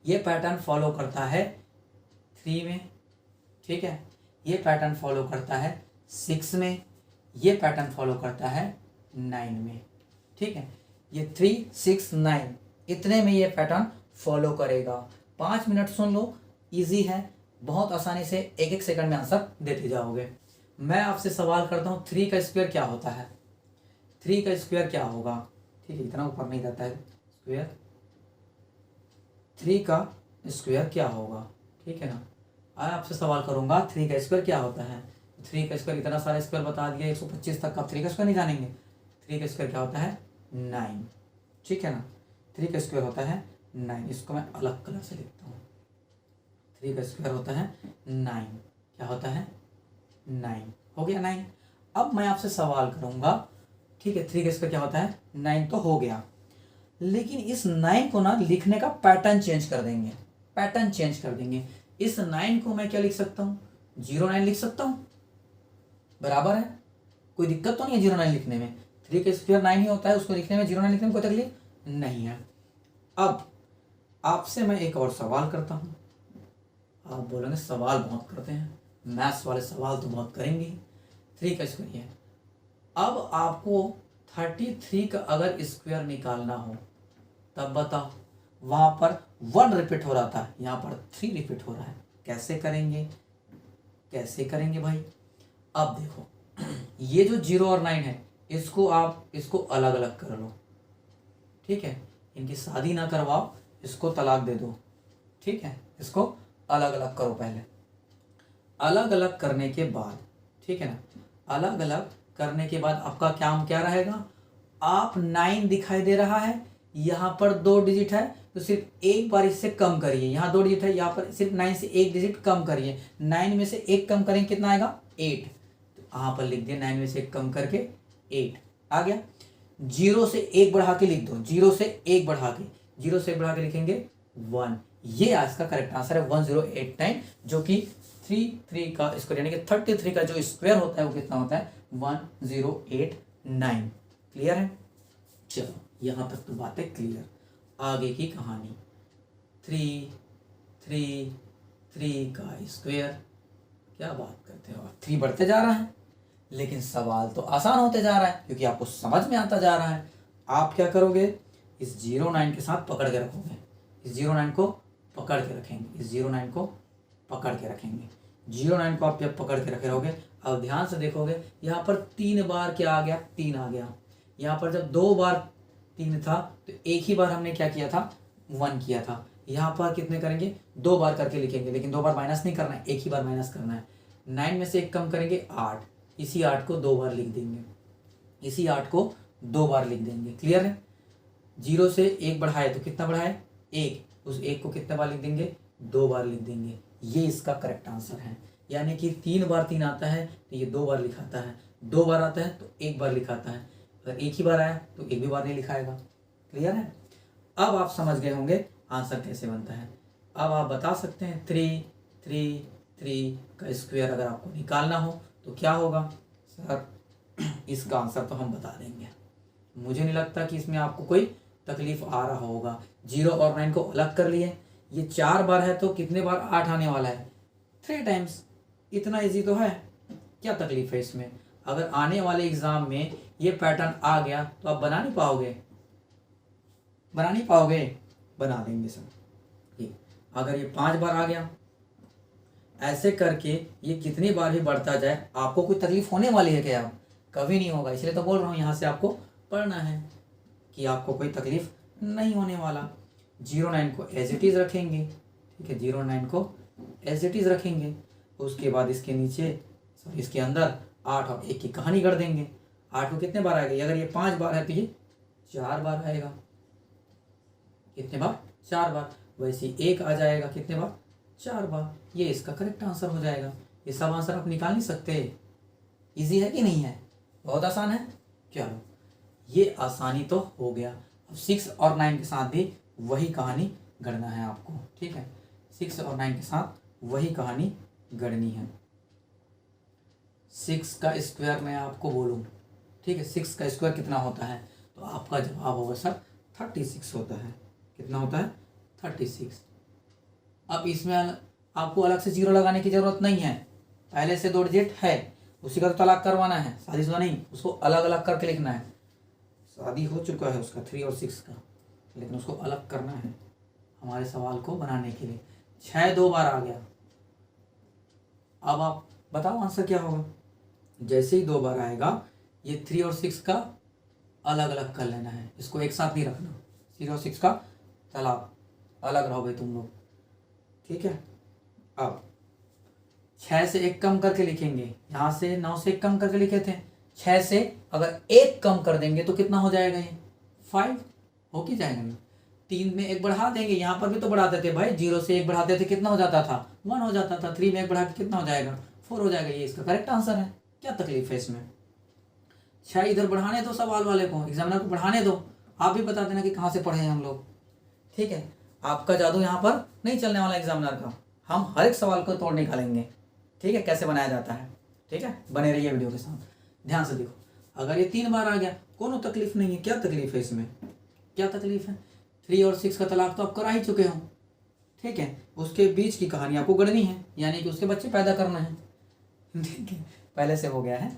ये पैटर्न फॉलो करता है 3 में, ठीक है, ये पैटर्न फॉलो करता है 6 में, ये पैटर्न फॉलो करता है 9 में। ठीक है, ये 3 6 9 इतने में ये पैटर्न फॉलो करेगा। 5 मिनट सुन लो, इजी है, बहुत आसानी से 1-1 सेकंड में आंसर देते जाओगे। मैं आपसे सवाल करता हूँ, 3 का स्क्वायर क्या होता है? 3 का स्क्वायर क्या होगा? ठीक है, इतना ऊपर नहीं जाता है स्क्वायर। 3 का स्क्वायर क्या होगा? ठीक है ना, मैं आपसे सवाल करूंगा 3 का स्क्वायर क्या होता है? 3 का स्क्वायर, इतना सारा स्क्वायर बता दिया, 125 तक का 3 का स्क्वायर नहीं जानेंगे। 3 का स्क्वायर क्या होता है? 9। ठीक है ना, 3 का स्क्वायर होता है 9। इसको मैं अलग कलर से लिखता हूँ। 3 का स्क्वायर होता है 9। क्या होता है? 9। हो गया 9। अब मैं आपसे सवाल करूंगा, ठीक है, 3 का स्क्वायर क्या होता है? 9 तो हो गया, लेकिन इस 9 को ना लिखने का पैटर्न चेंज कर देंगे, पैटर्न चेंज कर देंगे। इस 9 को मैं क्या लिख सकता हूँ? 09 लिख सकता हूँ, बराबर है, कोई दिक्कत तो नहीं है 09 लिखने में। 3 का स्क्वायर 9 ही होता है, उसको लिखने में 09 लिखने में कोई तकलीफ नहीं है। अब आपसे मैं एक और सवाल करता हूँ। आप बोलेंगे सवाल बहुत करते हैं, मैथ्स वाले सवाल तो बहुत करेंगे। 3 का स्क्वायर है, अब आपको 33 का अगर स्क्वायर निकालना हो तब बताओ। वहां पर 1 रिपीट हो रहा था, यहाँ पर 3 रिपीट हो रहा है, कैसे करेंगे? कैसे करेंगे भाई? अब देखो, ये जो 0 और 9 है, इसको अलग अलग कर लो। ठीक है, इनकी शादी ना करवाओ, इसको तलाक दे दो। ठीक है, इसको अलग अलग करो पहले। अलग अलग करने के बाद, ठीक है ना, अलग अलग करने के बाद आपका काम क्या रहेगा? आप 9 दिखाई दे रहा है, यहाँ पर 2 डिजिट है, तो सिर्फ एक बार इससे कम करिए। यहाँ 2 डिजिट है, यहाँ पर सिर्फ 9 से 1 डिजिट कम करिए। 9 में से 1 कम करेंगे, कितना आएगा? 8। तो यहाँ पर लिख दिया 9 में से 1 कम करके 8 आ गया। 0 से 1 बढ़ा के लिख दो, 0 से 1 बढ़ा के, 0 से 1 बढ़ा के लिखेंगे 1। ये आज का करेक्ट आंसर है 1089, जो कि 33 का स्क्वायर यानी कि 33 का जो स्क्वायर होता है वो कितना होता है? 1089। क्लियर है? चलो, यहां तक तो बातें क्लियर। आगे की कहानी, 3 का स्क्वायर, क्या बात करते हो, 3 बढ़ते जा रहा है, लेकिन सवाल तो आसान होते जा रहा है क्योंकि आपको समझ में आता जा रहा है। आप क्या करोगे, इस 09 के साथ पकड़ के रखोगे, इस 09 को पकड़ के रखेंगे, इस 09 को पकड़ के रखेंगे, 09 को आप जब पकड़ के रखे रहोगे। अब ध्यान से देखोगे यहाँ पर 3 बार क्या आ गया, 3 आ गया। यहाँ पर जब 2 बार 3 था तो एक ही बार हमने क्या किया था, 1 किया था। यहाँ पर कितने करेंगे, 2 बार करके लिखेंगे, लेकिन 2 बार माइनस नहीं करना है, एक ही बार माइनस करना है। 9 में से 1 कम करेंगे 8, इसी 8 को 2 बार लिख देंगे, इसी 8 को 2 बार लिख देंगे। क्लियर है। 0 से 1 बढ़ाए तो कितना बढ़ाए, 1, उस 1 को कितने बार लिख देंगे, 2 बार लिख देंगे। ये इसका करेक्ट आंसर है। यानी कि 3 बार 3 आता है तो ये 2 बार लिखाता है, 2 बार आता है तो 1 बार लिखाता है, अगर एक ही बार आया तो एक भी बार नहीं लिखाएगा। क्लियर है। अब आप समझ गए होंगे आंसर कैसे बनता है। अब आप बता सकते हैं 3 3 3 का स्क्वायर अगर आपको निकालना हो तो क्या होगा। सर इसका आंसर तो हम बता देंगे, मुझे नहीं लगता कि इसमें आपको कोई तकलीफ आ रहा होगा। 0 और 9 को अलग कर लिए, ये 4 बार है तो कितने बार 8 आने वाला है, 3 टाइम्स। इतना इजी तो है, क्या तकलीफ है इसमें। अगर आने वाले एग्जाम में ये पैटर्न आ गया तो आप बना नहीं पाओगे, बना नहीं पाओगे, बना देंगे सर। ये अगर ये 5 बार आ गया, ऐसे करके ये कितनी बार भी बढ़ता जाए, आपको कोई तकलीफ होने वाली है क्या, कभी नहीं होगा। इसलिए तो बोल रहा हूँ यहाँ से आपको पढ़ना है कि आपको कोई तकलीफ नहीं होने वाला। 09 को एज इट इज़ रखेंगे, ठीक है, 09 को एज इट इज़ रखेंगे। उसके बाद इसके नीचे सॉरी इसके अंदर 8 और 1 की कहानी कर देंगे। 8 को कितने बार आएगा, अगर ये 5 बार है तो ये 4 बार आएगा, कितने बार, 4 बार। वैसे 1 आ जाएगा कितने बार, 4 बार। ये इसका करेक्ट आंसर हो जाएगा। ये सब आंसर आप निकाल नहीं सकते। इजी है कि नहीं है, बहुत आसान है। चलो ये आसानी तो हो गया। अब 6 और 9 के साथ भी वही कहानी गढ़ना है आपको, ठीक है। 6 और 9 के साथ वही कहानी गढ़नी है। 6 का स्क्वायर मैं आपको बोलूँ, ठीक है, 6 का स्क्वायर कितना होता है, तो आपका जवाब होगा सर 36 होता है। कितना होता है, 36। अब इसमें आपको अलग से 0 लगाने की ज़रूरत नहीं है, पहले से 2 डिजिट है, उसी का तो तलाक करवाना है, शादीशुदा नहीं, उसको अलग अलग करके लिखना है। शादी हो चुका है उसका 3 और 6 का, लेकिन उसको अलग करना है हमारे सवाल को बनाने के लिए। 6 2 बार आ गया, अब आप बताओ आंसर क्या होगा। जैसे ही 2 बार आएगा, ये 3 और 6 का अलग अलग कर लेना है, इसको एक साथ नहीं रखना। 3 और 6 का तलाक, अलग रहोगे तुम लोग, ठीक है। अब 6 से 1 कम करके लिखेंगे, यहाँ से 9 से 1 कम करके लिखे थे, 6 से अगर 1 कम कर देंगे तो कितना हो जाएगा, ये 5 हो कि जाएगा ना। 3 में 1 बढ़ा देंगे, यहाँ पर भी तो बढ़ाते थे भाई, 0 से 1 बढ़ाते थे कितना हो जाता था, 1 हो जाता था। 3 में 1 बढ़ा के कितना हो जाएगा, 4 हो जाएगा। ये इसका करेक्ट आंसर है, क्या तकलीफ है इसमें। 6 इधर बढ़ाने दो सवाल वाले को, एग्जामिनर को बढ़ाने दो, आप भी बता देना कि कहाँ से पढ़े हैं हम लोग, ठीक है। आपका जादू यहाँ पर नहीं चलने वाला एग्जामिनर का, हम हर एक सवाल को तोड़ निकालेंगे, ठीक है, कैसे बनाया जाता है, ठीक है। बने रहिए वीडियो के साथ, ध्यान से देखो। अगर ये 3 बार आ गया, कोनो तकलीफ नहीं है, क्या तकलीफ है इसमें, क्या तकलीफ है। 3 और 6 का तलाक तो आप करा ही चुके हो, ठीक है। उसके बीच की कहानी आपको गढ़नी है, यानी कि उसके बच्चे पैदा करना है, ठीक है, पहले से हो गया है।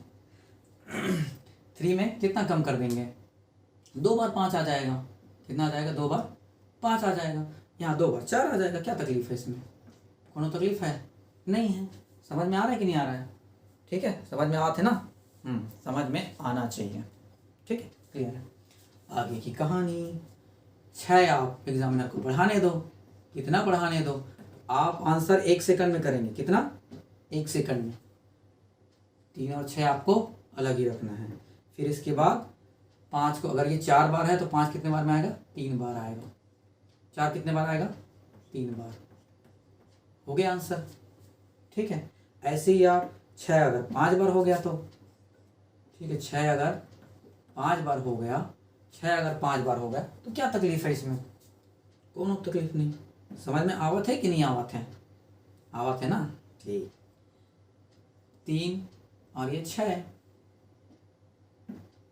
3 में कितना कम कर देंगे, 2 बार 5 आ जाएगा, कितना आ जाएगा, 2 बार 5 आ जाएगा। यहाँ 2 बार 4 आ जाएगा, क्या तकलीफ है इसमें, कोनो तकलीफ है नहीं है। समझ में आ रहा है कि नहीं आ रहा है, ठीक है, समझ में आते ना, समझ में आना चाहिए, ठीक है, क्लियर है। आगे की कहानी 6 आप एग्जामिनर को बढ़ाने दो, कितना बढ़ाने दो, आप आंसर 1 सेकंड में करेंगे, कितना, 1 सेकंड में। 3 और 6 आपको अलग ही रखना है। फिर इसके बाद 5 को, अगर ये 4 बार है तो 5 कितने बार में आएगा, 3 बार आएगा। 4 कितने बार आएगा, 3 बार। हो गया आंसर, ठीक है। ऐसे ही आप 6 अगर 5 बार हो गया तो, ठीक है, 6 अगर 5 बार हो गया, 6 अगर 5 बार हो गया तो क्या तकलीफ है इसमें, कोनो तकलीफ नहीं। समझ में आवत है कि नहीं आवत है, आवत है ना, ठीक। 3 और ये 6,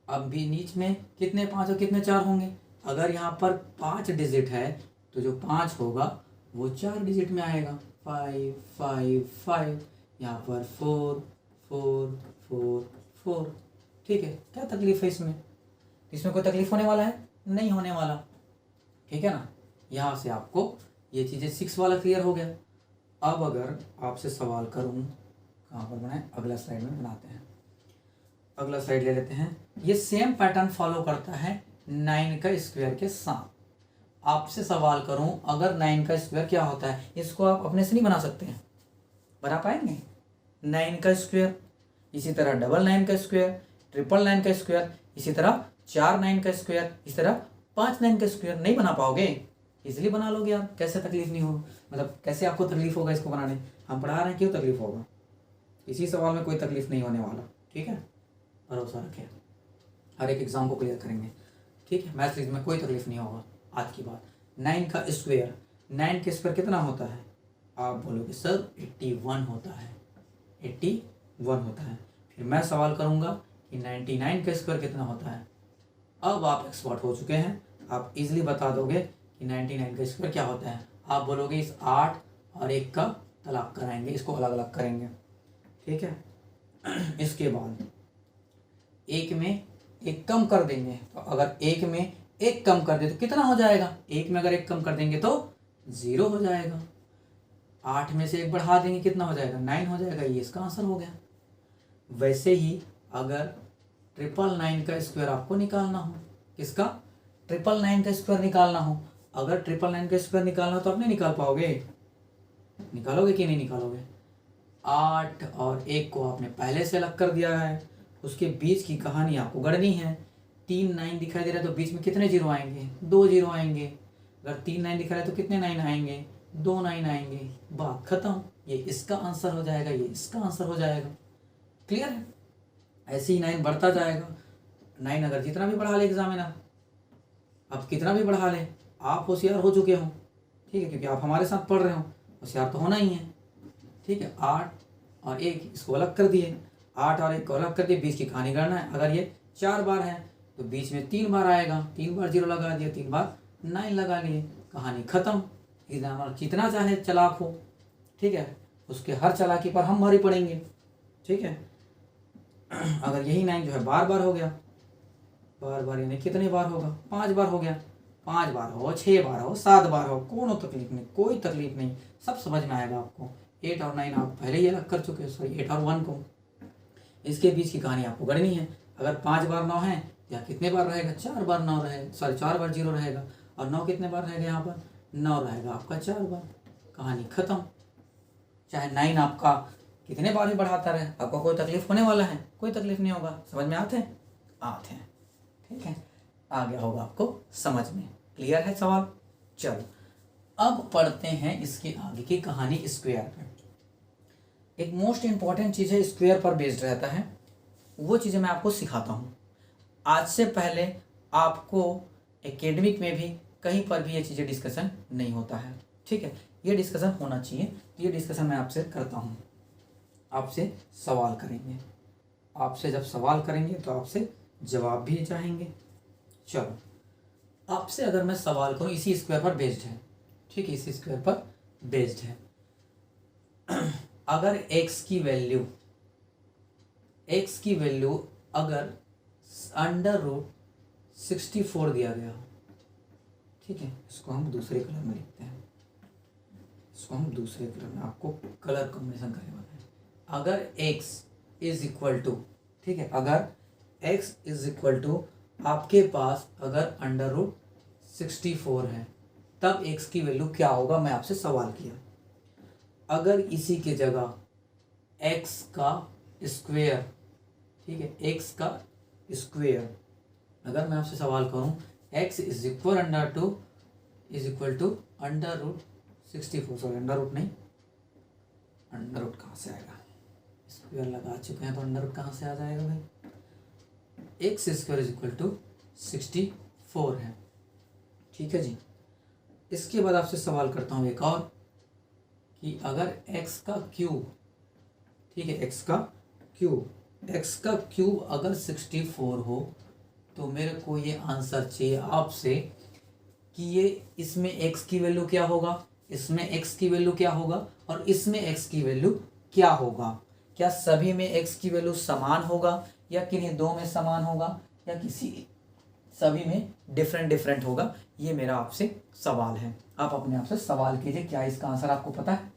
अब भी नीच में कितने 5 और कितने 4 होंगे। अगर यहाँ पर 5 डिजिट है तो जो 5 होगा वो 4 डिजिट में आएगा, 5 5 5। यहाँ पर 4 4 4 4। ठीक है, क्या तकलीफ है इसमें? इसमें कोई तकलीफ होने वाला है? नहीं होने वाला। ठीक है ना, यहाँ से आपको ये चीज़ें 6 वाला क्लियर हो गया। अब अगर आपसे सवाल करूँ, कहाँ पर बनाए, अगला स्लाइड में बनाते हैं। अगला स्लाइड ले लेते हैं। ये सेम पैटर्न फॉलो करता है 9 का स्क्वायर के साथ। आपसे सवाल करूं, अगर 9 का स्क्वायर क्या होता है, इसको आप अपने से नहीं बना सकते हैं? बना पाएंगे? 9 का स्क्वायर, इसी तरह डबल 9 का स्क्वायर, ट्रिपल 9 का स्क्वायर, इसी तरह 4 9 का स्क्वायर, इसी तरह 5 9 का स्क्वायर। नहीं बना पाओगे? इजीली बना लोगे आप। कैसे तकलीफ नहीं हो, मतलब कैसे आपको तकलीफ होगा इसको बनाने? हम पढ़ा रहे हैं, क्यों तकलीफ होगा? इसी सवाल में कोई तकलीफ नहीं होने वाला। ठीक है, भरोसा रखें, हर एक एग्जाम को क्लियर करेंगे। ठीक है, मैथ सीरीज में कोई तकलीफ नहीं होगा। आज की बात, 9 का स्क्वायर, 9 का स्क्वायर कितना होता है? आप बोलोगे सर 81 होता है, 81 होता है। फिर मैं सवाल करूंगा कि 99 का स्क्वायर कितना होता है। अब आप एक्सपर्ट हो चुके हैं, आप इजीली बता दोगे कि 99 का स्क्वायर क्या होता है। आप बोलोगे इस 8 और 1 का तलाक कराएंगे, इसको अलग अलग करेंगे। ठीक है, इसके बाद 1 में 1 कम कर देंगे, तो अगर 1 में 1 कम कर दे तो कितना हो जाएगा? 1 में अगर 1 कम कर देंगे तो 0 हो जाएगा। 8 में से 1 बढ़ा देंगे, कितना हो जाएगा? 9 हो जाएगा। ये इसका आंसर हो गया। वैसे ही अगर 999 का स्क्वायर आपको निकालना हो, किसका? 999 का स्क्वायर निकालना हो। अगर 999 का स्क्वायर निकालना हो तो आप नहीं निकाल पाओगे। निकालोगे कि नहीं निकालोगे? 8 और 1 को आपने पहले से अलग कर दिया है, उसके बीच की कहानी आपको गढ़नी है। 3 9 दिखाई दे रहा है तो बीच में कितने जीरो आएंगे? 2 जीरो आएंगे। अगर 3 9 दिखा रहा है तो कितने 9 आएंगे? 2 9 आएंगे। बात खत्म। ये इसका आंसर हो जाएगा, ये इसका आंसर हो जाएगा। क्लियर है? ऐसे ही 9 बढ़ता जाएगा। 9 अगर जितना भी बढ़ा ले एग्जामिनर, आप कितना भी बढ़ा लें, आप होशियार हो चुके हो। ठीक है, क्योंकि आप हमारे साथ पढ़ रहे हो, होशियार तो होना ही है। ठीक है, 8 और 1 इसको अलग कर दिए, 8 और 1 को अलग कर दिए, बीच की कहानी करना है। अगर ये 4 बार है तो बीच में 3 बार आएगा, 3 बार 0 लगा दिया, 3 बार 9 लगा लिए, कहानी खत्म। एग्जामिनर जितना चाहे चालाक हो, ठीक है, उसके हर चालाकी पर हम भारी पड़ेंगे। ठीक है, अगर यही 9 जो है बार बार हो गया, बार बार यानी कितने बार होगा? 5 बार हो गया। 5 बार हो, 6 बार हो, 7 बार हो, कोनो तकलीफ नहीं, कोई तकलीफ नहीं, सब समझ में आएगा आपको। 8 और 9 आप पहले ही अलग कर चुके हो, सॉरी 8 और 1 को। इसके बीच की कहानी आपको गढ़नी है। अगर 5 बार 9 है या कितने बार रहेगा? 4 बार 9 रहेगा, सॉरी 4 बार 0 रहेगा, और 9 कितने बार रहेगा? यहाँ पर 9 रहेगा आपका 4 बार, कहानी खत्म। चाहे 9 आपका कितने बार भी बढ़ाता रहे, आपको कोई तकलीफ होने वाला है? कोई तकलीफ नहीं होगा। समझ में आते हैं? आते हैं। ठीक है, आ गया होगा आपको समझ में। क्लियर है सवाल? चलो अब पढ़ते हैं इसके आगे की कहानी स्क्वायर पे। एक मोस्ट इंपॉर्टेंट चीज़ है, स्क्वायर पर बेस्ड रहता है, वो चीज़ें मैं आपको सिखाता हूँ। आज से पहले आपको एकेडमिक में भी कहीं पर भी ये चीज़ें डिस्कशन नहीं होता है। ठीक है, ये डिस्कशन होना चाहिए। तो ये डिस्कशन मैं आपसे करता हूँ। आपसे सवाल करेंगे, आपसे जब सवाल करेंगे तो आपसे जवाब भी चाहेंगे। चलो, आपसे अगर मैं सवाल करूँ, इसी स्क्वायर पर बेस्ड है। ठीक है, इसी स्क्वायर पर बेस्ड है। अगर x की वैल्यू अगर √64 दिया गया, ठीक है, इसको हम दूसरे कलर में लिखते हैं, इसको हम दूसरे कलर में, आपको कलर कॉम्बिनेशन करने वाला है। अगर x इज इक्वल टू, ठीक है, अगर x इज इक्वल टू आपके पास अगर √64 है, तब x की वैल्यू क्या होगा? मैं आपसे सवाल किया। अगर इसी के जगह x का स्क्वायर, ठीक है, x का स्क्वायर, अगर मैं आपसे सवाल करूं x is equal to √64, sorry under नहीं, अंडर रूट कहाँ से आएगा? स्क्वायर लगा चुके हैं तो अंडर रूट कहाँ से आ जाएगा भाई? x square is equal to 64 है। ठीक है जी। इसके बाद आपसे सवाल करता हूँ एक और, कि अगर x का क्यूब, ठीक है, x का क्यूब अगर 64 हो, तो मेरे को ये आंसर चाहिए आपसे कि ये इसमें x की वैल्यू क्या होगा, इसमें x की वैल्यू क्या होगा, और इसमें x की वैल्यू क्या होगा। क्या सभी में x की वैल्यू समान होगा, या किन्हीं दो में समान होगा या किसी सभी में डिफरेंट डिफरेंट होगा। ये मेरा आपसे सवाल है, आप अपने आप से सवाल कीजिए क्या इसका आंसर आपको पता है।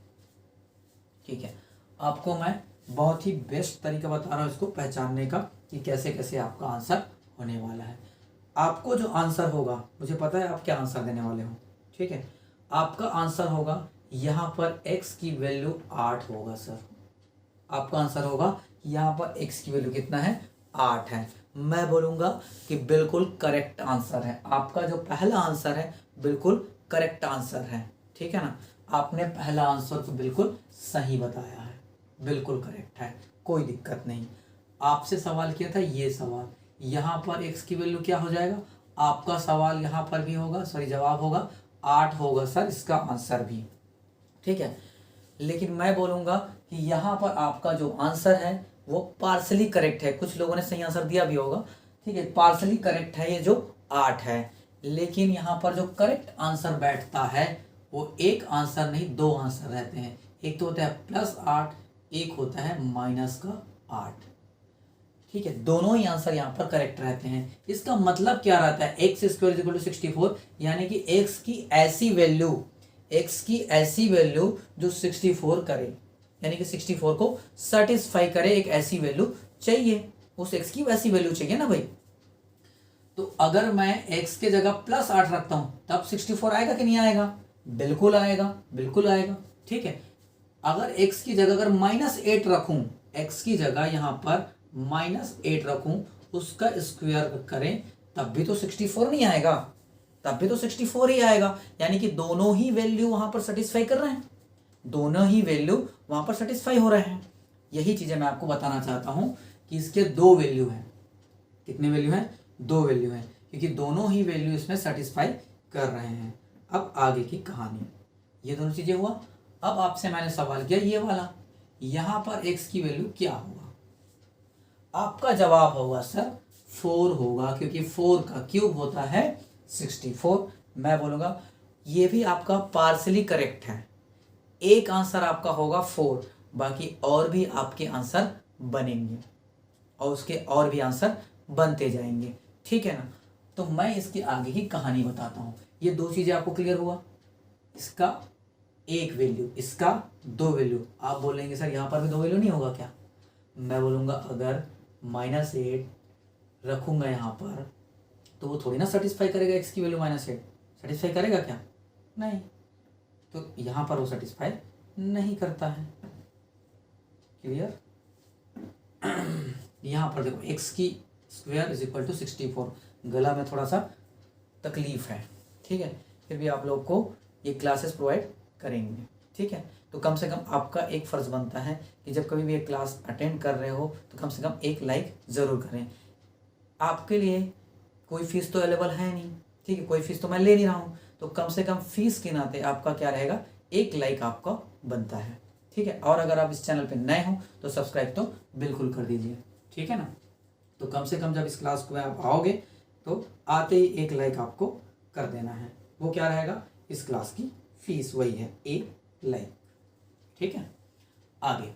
ठीक है, आपको मैं बहुत ही बेस्ट तरीका बता रहा हूँ इसको पहचानने का कि कैसे कैसे आपका आंसर होने वाला है। आपको जो आंसर होगा, मुझे पता है आप क्या आंसर देने वाले हो। ठीक है, आपका आंसर होगा यहाँ पर x की वैल्यू 8 होगा सर। आपका आंसर होगा यहाँ पर x की वैल्यू कितना है, 8 है। मैं बोलूँगा कि बिल्कुल करेक्ट आंसर है। आपका जो पहला आंसर है बिल्कुल करेक्ट आंसर है। ठीक है ना, आपने पहला आंसर तो बिल्कुल सही बताया है, बिल्कुल करेक्ट है, कोई दिक्कत नहीं। आपसे सवाल किया था ये सवाल, यहाँ पर x की वैल्यू क्या हो जाएगा, आपका सवाल यहाँ पर भी होगा, सॉरी जवाब होगा 8 होगा सर इसका आंसर भी। ठीक है, लेकिन मैं बोलूँगा कि यहाँ पर आपका जो आंसर है वो पार्सली करेक्ट है। कुछ लोगों ने सही आंसर दिया भी होगा। ठीक है, पार्सली करेक्ट है ये जो 8 है, लेकिन यहाँ पर जो करेक्ट आंसर बैठता है वो एक आंसर नहीं, दो आंसर रहते हैं। एक तो होता है +8, एक होता है -8। ठीक है, दोनों ही आंसर यहाँ पर करेक्ट रहते हैं। इसका मतलब क्या रहता है, x² = 64, यानी कि x की ऐसी वैल्यू जो 64 करे, यानी कि 64 को सेटिस्फाई करे, एक ऐसी वैल्यू चाहिए, उस x की वैसी वैल्यू चाहिए ना भाई। तो अगर मैं x के जगह +8 रखता हूं तब 64 आएगा कि नहीं आएगा, बिल्कुल आएगा, बिल्कुल आएगा। ठीक है, अगर x की जगह अगर -8 रखूं, x की जगह यहाँ पर -8 रखूं, उसका स्क्वायर करें तब भी तो 64 नहीं आएगा, तब भी तो 64 ही आएगा। यानी कि दोनों ही वैल्यू वहां पर सेटिस्फाई कर रहे हैं, दोनों ही वैल्यू वहां पर सेटिस्फाई हो रहे हैं। यही चीजें मैं आपको बताना चाहता हूं कि इसके दो वैल्यू हैं। कितने वैल्यू हैं, दो वैल्यू हैं, क्योंकि दोनों ही वैल्यू इसमें सेटिस्फाई कर रहे हैं। अब आगे की कहानी, ये दोनों चीजें हुआ। अब आपसे मैंने सवाल किया ये वाला, यहां पर x की वैल्यू क्या होगा, आपका जवाब होगा सर 4 होगा, क्योंकि 4 का क्यूब होता है 64। मैं बोलूँगा ये भी आपका पार्सली करेक्ट है। एक आंसर आपका होगा 4, बाकी और भी आपके आंसर बनेंगे और उसके और भी आंसर बनते जाएंगे। ठीक है ना, तो मैं इसकी आगे की कहानी बताता हूँ। ये दो चीज़ें आपको क्लियर हुआ, इसका एक वैल्यू, इसका दो वैल्यू। आप बोलेंगे सर यहाँ पर भी दो वैल्यू नहीं होगा क्या, मैं बोलूँगा अगर -8 रखूँगा यहाँ पर तो वो थोड़ी ना सेटिस्फाई करेगा, x की वैल्यू -8 सेटिस्फाई करेगा क्या, नहीं। तो यहाँ पर वो सेटिस्फाई नहीं करता है, क्लियर। यहाँ पर देखो x² = 64, गला में थोड़ा सा तकलीफ है, ठीक है, फिर भी आप लोग को ये क्लासेस प्रोवाइड करेंगे। ठीक है, तो कम से कम आपका एक फ़र्ज़ बनता है कि जब कभी भी एक क्लास अटेंड कर रहे हो तो कम से कम एक लाइक ज़रूर करें। आपके लिए कोई फ़ीस तो अवेलेबल है नहीं, ठीक है, कोई फ़ीस तो मैं ले नहीं रहा हूँ, तो कम से कम फ़ीस के नाते आपका क्या रहेगा, एक लाइक आपका बनता है। ठीक है, और अगर आप इस चैनल पे नए हो तो सब्सक्राइब तो बिल्कुल कर दीजिए। ठीक है ना, तो कम से कम जब इस क्लास को आप आओगे तो आते ही एक लाइक आपको कर देना है। वो क्या रहेगा, इस क्लास की फीस वही है, एक लाइक। ठीक है, आगे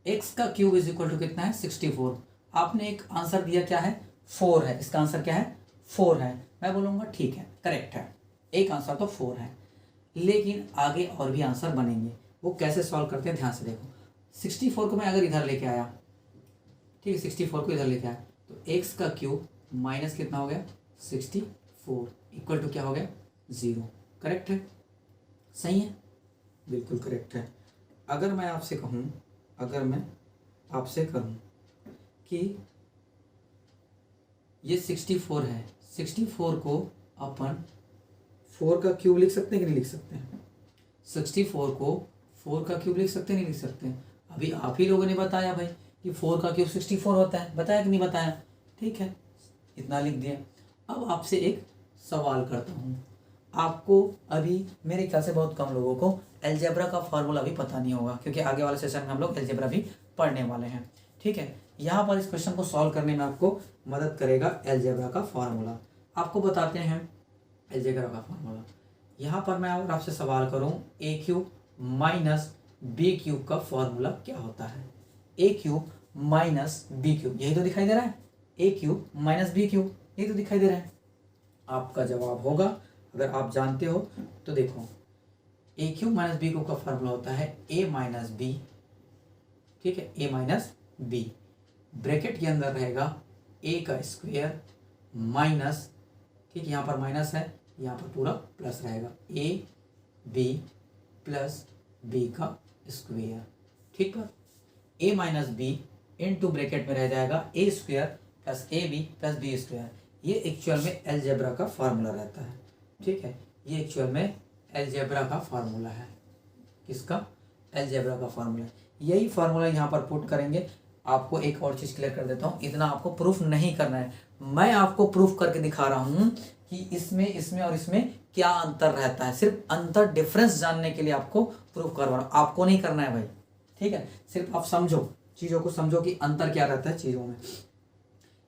x का क्यूब = कितना है, 64। आपने एक आंसर दिया क्या है, 4 है, इसका आंसर क्या है, 4 है। मैं बोलूँगा ठीक है, करेक्ट है, एक आंसर तो 4 है, लेकिन आगे और भी आंसर बनेंगे। वो कैसे सॉल्व करते हैं ध्यान से देखो। 64 को मैं अगर इधर लेके आया, ठीक है, 64 को इधर लेके आया तो x का क्यूब माइनस कितना हो गया, 64 इक्वल टू क्या हो गया, 0। करेक्ट है, सही है, बिल्कुल करेक्ट है। अगर मैं आपसे कहूँ, अगर मैं आपसे कहूँ कि ये 64 है, 64 को अपन 4 का क्यूब लिख सकते हैं कि नहीं लिख सकते हैं, 64 को 4 का क्यूब लिख सकते हैं नहीं लिख सकते हैं। अभी आप ही लोगों ने बताया भाई कि 4 का क्यूब 64 होता है, बताया कि नहीं बताया, ठीक है, इतना लिख दिया। अब आपसे एक सवाल करता हूँ, आपको अभी मेरे ख्याल से बहुत कम लोगों को अलजेब्रा का फार्मूला भी पता नहीं होगा, क्योंकि आगे वाले सेशन में हम लोग अलजेब्रा भी पढ़ने वाले हैं। ठीक है, यहाँ पर इस क्वेश्चन को सॉल्व करने में आपको मदद करेगा अलजेब्रा का फार्मूला। आपको बताते हैं अलजेब्रा का फार्मूला। यहाँ पर मैं अगर आपसे सवाल करूँ a³ - b³ का फार्मूला क्या होता है। a³ माइनस बी क्यूब, यही तो दिखाई दे रहा है, ए क्यूब माइनस बी क्यूब, यही तो दिखाई दे रहा है। आपका जवाब होगा, अगर आप जानते हो तो देखो, ए क्यूब माइनस बी क्यूब का फॉर्मूला होता है ए माइनस बी, ठीक है, ए माइनस बी, ब्रैकेट के अंदर रहेगा ए का स्क्वायर माइनस, ठीक है, यहाँ पर माइनस है, यहाँ पर पूरा प्लस रहेगा, ए बी प्लस बी का स्क्वायर, ठीक है। A minus B into bracket में रह जाएगा A square plus A B plus B square. ये एक्चुअल में अलजेब्रा का फार्मूला रहता है, ठीक है, ये एक्चुअल में अलजेब्रा का फार्मूला है। किसका? अलजेब्रा का फार्मूला। यही फार्मूला यहाँ पर पुट करेंगे। आपको एक और चीज़ क्लियर कर देता हूँ, इतना आपको प्रूफ नहीं करना है, मैं आपको प्रूफ करके दिखा रहा हूँ कि इसमें और इसमें क्या अंतर रहता है। सिर्फ अंतर, डिफरेंस जानने के लिए आपको प्रूफ करवा रहा हूँ, आपको नहीं करना है भाई, ठीक है। सिर्फ आप समझो, चीज़ों को समझो कि अंतर क्या रहता है चीज़ों में।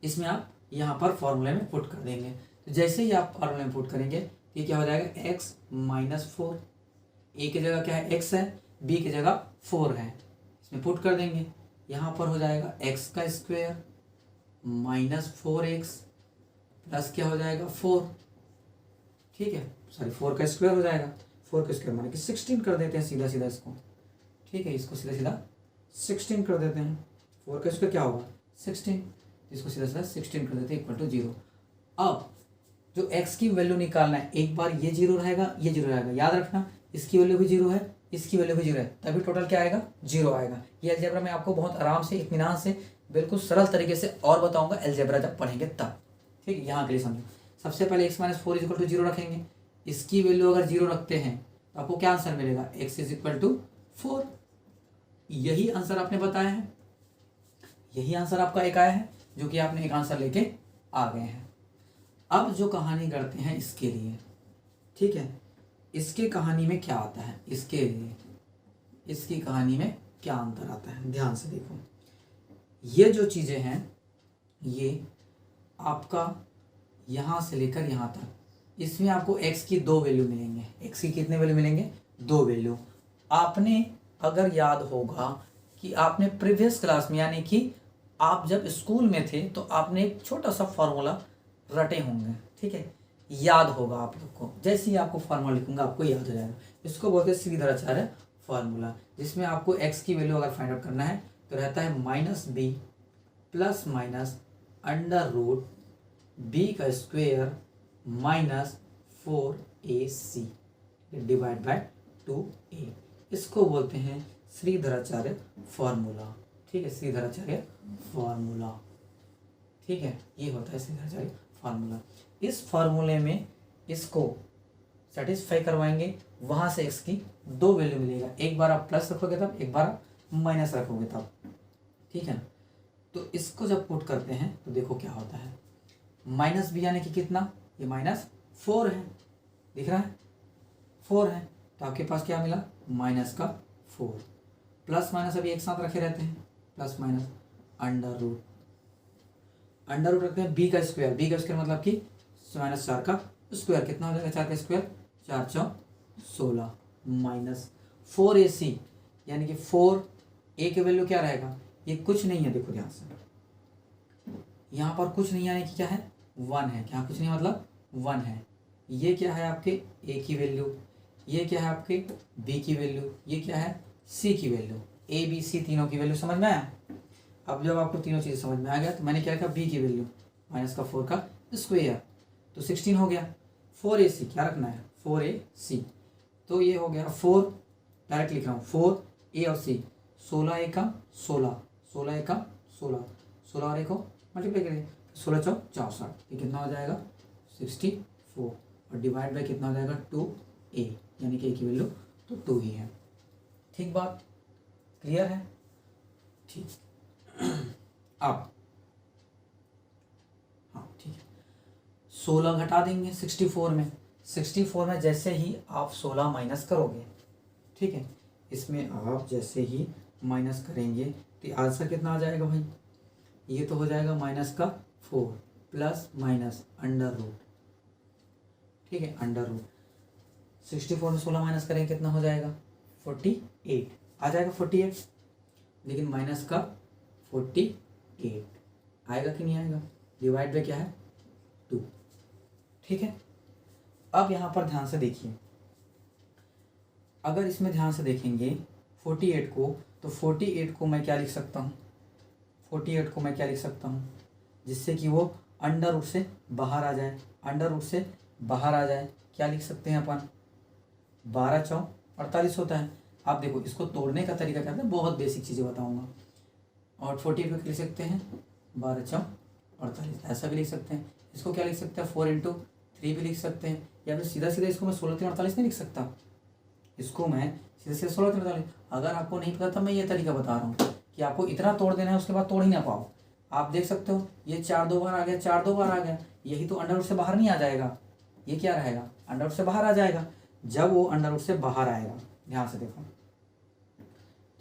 इसमें आप यहाँ पर फॉर्मूले में पुट कर देंगे। तो जैसे ही आप फॉर्मूले में पुट करेंगे, ये क्या हो जाएगा, एक्स माइनस 4, ए की जगह क्या है एक्स है, बी की जगह 4 है, इसमें पुट कर देंगे। यहाँ पर हो जाएगा एक्स का स्क्वायर माइनस 4x प्लस क्या हो जाएगा 4, ठीक है, सॉरी 4 का स्क्वायर हो जाएगा, 4 का स्क्वायर माने कि 16 कर देते हैं सीधा सीधा इसको, ठीक है, इसको सीधा सीधा 16 कर देते हैं। 4 का स्क्वायर क्या होगा 16, इसको सीधा सीधा 16 कर देते हैं इक्वल टू 0। अब जो x की वैल्यू निकालना है, एक बार ये 0 रहेगा, ये 0 रहेगा, याद रखना इसकी वैल्यू भी 0 है, इसकी वैल्यू भी 0 है, तभी टोटल क्या आएगा 0 आएगा। ये अलजेब्रा मैं आपको बहुत आराम से, इत्मीनान से, बिल्कुल सरल तरीके से और बताऊंगा अलजेब्रा जब पढ़ेंगे तब, ठीक है। यहाँ के लिए समझो, सबसे पहले x माइनस 4 इक्वल टू 0 रखेंगे, इसकी वैल्यू अगर 0 रखते हैं तो आपको क्या आंसर मिलेगा, x इज इक्वल टू 4। यही आंसर आपने बताया है, यही आंसर आपका एक आया है, जो कि आपने एक आंसर लेके आ गए हैं। अब जो कहानी करते हैं इसके लिए, ठीक है, इसके कहानी में क्या आता है, इसके लिए इसकी कहानी में क्या अंतर आता है, ध्यान से देखो। ये जो चीज़ें हैं, ये आपका यहाँ से लेकर यहाँ तक, इसमें आपको x की 2 वैल्यू मिलेंगे। x की कितने वैल्यू मिलेंगे, 2 वैल्यू। आपने अगर याद होगा कि आपने प्रीवियस क्लास में, यानी कि आप जब स्कूल में थे तो आपने एक छोटा सा फॉर्मूला रटे होंगे, ठीक है, याद होगा आप लोग को। जैसे ही आपको फार्मूला लिखूंगा आपको याद हो जाएगा। इसको बोलते हैं श्रीधराचार्य फार्मूला, जिसमें आपको x की वैल्यू अगर फाइंड आउट करना है तो रहता है minus B plus minus under root B का square minus 4ac divide by 2a। इसको बोलते हैं श्रीधराचार्य फार्मूला, ठीक है, श्रीधराचार्य फार्मूला, ठीक है, ये होता है श्रीधराचार्य फार्मूला। इस फार्मूले में इसको सेटिस्फाई करवाएंगे, वहां से x की 2 वैल्यू मिलेगा, एक बार आप प्लस रखोगे तब, एक बार आप माइनस रखोगे तब, ठीक है ना। तो इसको जब पुट करते हैं तो देखो क्या होता है, माइनस बी यानी कि कितना, ये माइनस 4 है, दिख रहा है 4 है, तो आपके पास क्या मिला माइनस का 4, प्लस माइनस अभी एक साथ रखे रहते हैं, प्लस माइनस अंडर रूट रखते हैं बी का स्क्वायर, बी का स्क्वायर मतलब कि माइनस 4 का स्क्वायर, कितना हो जाएगा 4 का स्क्वायर, 4 4 16 माइनस 4ac, यानी कि 4a की वैल्यू क्या रहेगा, ये कुछ नहीं है, देखो ध्यान से, यहाँ पर कुछ नहीं, यानी कि क्या है 1 है, क्या कुछ नहीं मतलब 1 है। ये क्या है आपके a की वैल्यू, ये क्या है आपके b की वैल्यू, ये क्या है c की वैल्यू, a b c तीनों की वैल्यू समझ में आया। अब जब आपको तीनों चीज़ें समझ में आ गया तो मैंने क्या रखा, b की वैल्यू माइनस का 4 का स्क्वायर, तो 16 हो गया, 4ac क्या रखना है 4ac, तो ये हो गया 4, डायरेक्ट लिख रहा हूँ 4a और c, 16 एक का 16, 16 एक का 16, 16 और एक को मल्टीप्लाई करेंगे, 16 चौक 64, ये कितना हो जाएगा 64, और डिवाइड बाई कितना हो जाएगा 2a, यानी कि a की वैल्यू तो 2 ही है। ठीक बात क्लियर है, ठीक। अब हाँ ठीक है, 16 घटा देंगे 64 में, 64 में जैसे ही आप 16 माइनस करोगे, ठीक है, इसमें आप जैसे ही माइनस करेंगे तो आंसर कितना आ जाएगा भाई, ये तो हो जाएगा माइनस का 4 प्लस माइनस अंडर रूट, ठीक है, अंडर रूट 64 में 16 माइनस करेंगे कितना हो जाएगा 48, आ जाएगा 48, लेकिन माइनस का 48 आएगा कि नहीं आएगा, डिवाइड बाय क्या है 2। ठीक है, अब यहाँ पर ध्यान से देखिए, अगर इसमें ध्यान से देखेंगे 48 को, तो 48 को मैं क्या लिख सकता हूँ, 48 को मैं क्या लिख सकता हूँ, जिससे कि वो अंडर रूट से बाहर आ जाए, अंडर रूट से बाहर आ जाए। क्या लिख सकते हैं अपन, 12 चौक 48 होता है। आप देखो इसको तोड़ने का तरीका क्या है, बहुत बेसिक चीज़ें बताऊंगा। और 48 को लिख सकते हैं 12 चौक 48, ऐसा भी लिख सकते हैं। इसको क्या लिख सकते हैं, 4 × 3 भी लिख सकते हैं, या फिर सीधा सीधा इसको मैं 16 × 3 48 नहीं लिख सकता, इसको मैं सीधे सीधे 16 × 3 48। अगर आपको नहीं पता तब मैं ये तरीका बता रहा हूँ कि आपको इतना तोड़ देना है, उसके बाद तोड़ ही ना पाओ। आप देख सकते हो ये 4 2 बार आ गया, 4 2 बार आ गया, यही तो अंडर रूट से बाहर नहीं आ जाएगा, ये क्या रहेगा, अंडर रूट से बाहर आ जाएगा। जब वो अंडर रूट से बाहर आएगा, ध्यान से देखो,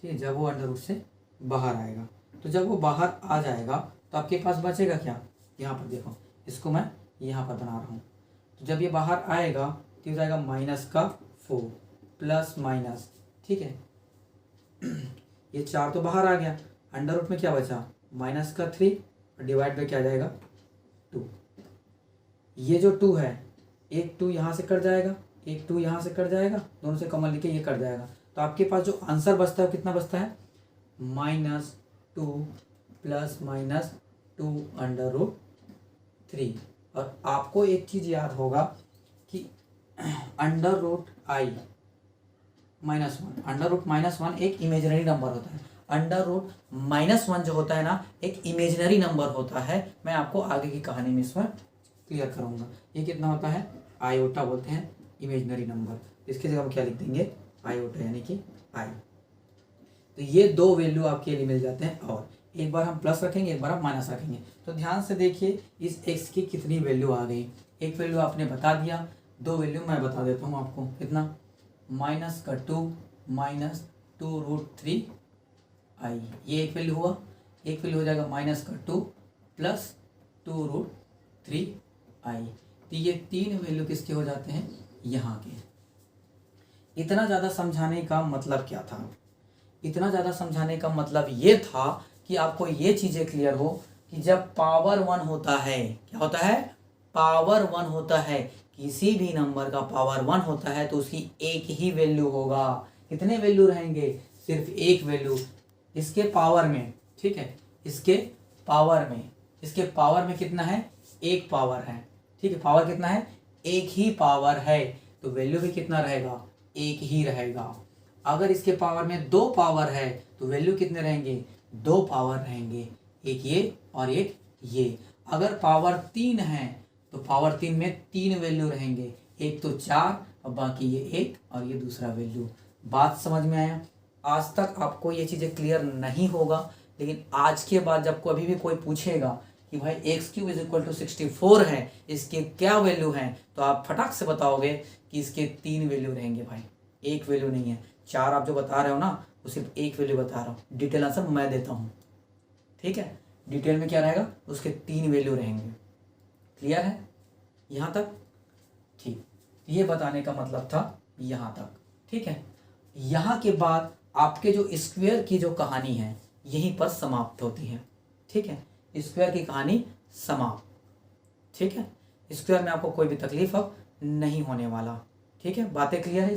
ठीक है, जब वो अंडर रूट से बाहर आएगा, तो जब वो बाहर आ जाएगा तो आपके पास बचेगा क्या, यहाँ पर देखो, इसको मैं यहाँ पर बना रहा हूँ। तो जब ये बाहर आएगा तो हो जाएगा -4 प्लस माइनस, ठीक है, ये 4 तो बाहर आ गया, अंडर रूट में क्या बचा -3 और डिवाइड बाय क्या आ जाएगा 2। ये जो 2 है, एक 2 यहाँ से कट जाएगा, एक 2 यहाँ से कट जाएगा, दोनों से कॉमन लेके ये कट जाएगा। तो आपके पास जो आंसर बचता है वो कितना बचता है, -2 प्लस -2 अंडर रूट 3। और आपको एक चीज़ याद होगा कि under root i -1, under root -1 एक इमेजिनरी नंबर होता है। अंडर रूट -1 जो होता है ना, एक इमेजिनरी नंबर होता है। मैं आपको आगे की कहानी में इस पर क्लियर करूँगा। ये कितना होता है, आयोटा बोलते हैं इमेजिनरी नंबर। इसकी जगह हम क्या लिख देंगे, आयोटा यानी कि i। तो ये 2 वैल्यू आपके लिए मिल जाते हैं, और एक बार हम प्लस रखेंगे, एक बार हम माइनस रखेंगे। तो ध्यान से देखिए इस x की कितनी वैल्यू आ गई। एक वैल्यू आपने बता दिया, 2 वैल्यू मैं बता देता हूँ आपको, कितना, -2 √3i, ये एक वैल्यू हुआ। एक वैल्यू हो जाएगा -2 प्लस 2√3i। तो ये 3 वैल्यू किसके हो जाते हैं, यहाँ के। इतना ज़्यादा समझाने का मतलब क्या था, इतना ज़्यादा समझाने का मतलब ये था कि आपको ये चीज़ें क्लियर हो कि जब पावर 1 होता है, क्या होता है, पावर 1 होता है, किसी भी नंबर का पावर 1 होता है तो उसकी एक ही वैल्यू होगा। कितने वैल्यू रहेंगे, सिर्फ एक वैल्यू इसके पावर में, ठीक है, इसके पावर में, इसके पावर में कितना है, एक पावर है, ठीक है, पावर कितना है, एक ही पावर है, तो वैल्यू भी कितना रहेगा, एक ही रहेगा। अगर इसके पावर में 2 पावर है तो वैल्यू कितने रहेंगे, 2 पावर रहेंगे, एक ये और एक ये। अगर पावर 3 है तो पावर 3 में 3 वैल्यू रहेंगे, एक तो 4 और बाकी ये एक और ये दूसरा वैल्यू। बात समझ में आया। आज तक आपको ये चीज़ें क्लियर नहीं होगा, लेकिन आज के बाद जब कभी भी कोई पूछेगा कि भाई x³ = 64 है, इसके क्या वैल्यू हैं, तो आप फटाक से बताओगे कि इसके 3 वैल्यू रहेंगे भाई, एक वैल्यू नहीं है। 4 आप जो बता रहे हो ना, वो सिर्फ एक वैल्यू बता रहा हूँ, डिटेल आंसर मैं देता हूँ, ठीक है। डिटेल में क्या रहेगा, उसके 3 वैल्यू रहेंगे। क्लियर है यहाँ तक, ठीक। ये बताने का मतलब था यहाँ तक, ठीक है। यहाँ के बाद आपके जो स्क्वायर की जो कहानी है यहीं पर समाप्त होती है, ठीक है। स्क्वायर की कहानी समाप्त, ठीक है। स्क्वायर में आपको कोई भी तकलीफ अब नहीं होने वाला, ठीक है। बातें क्लियर है।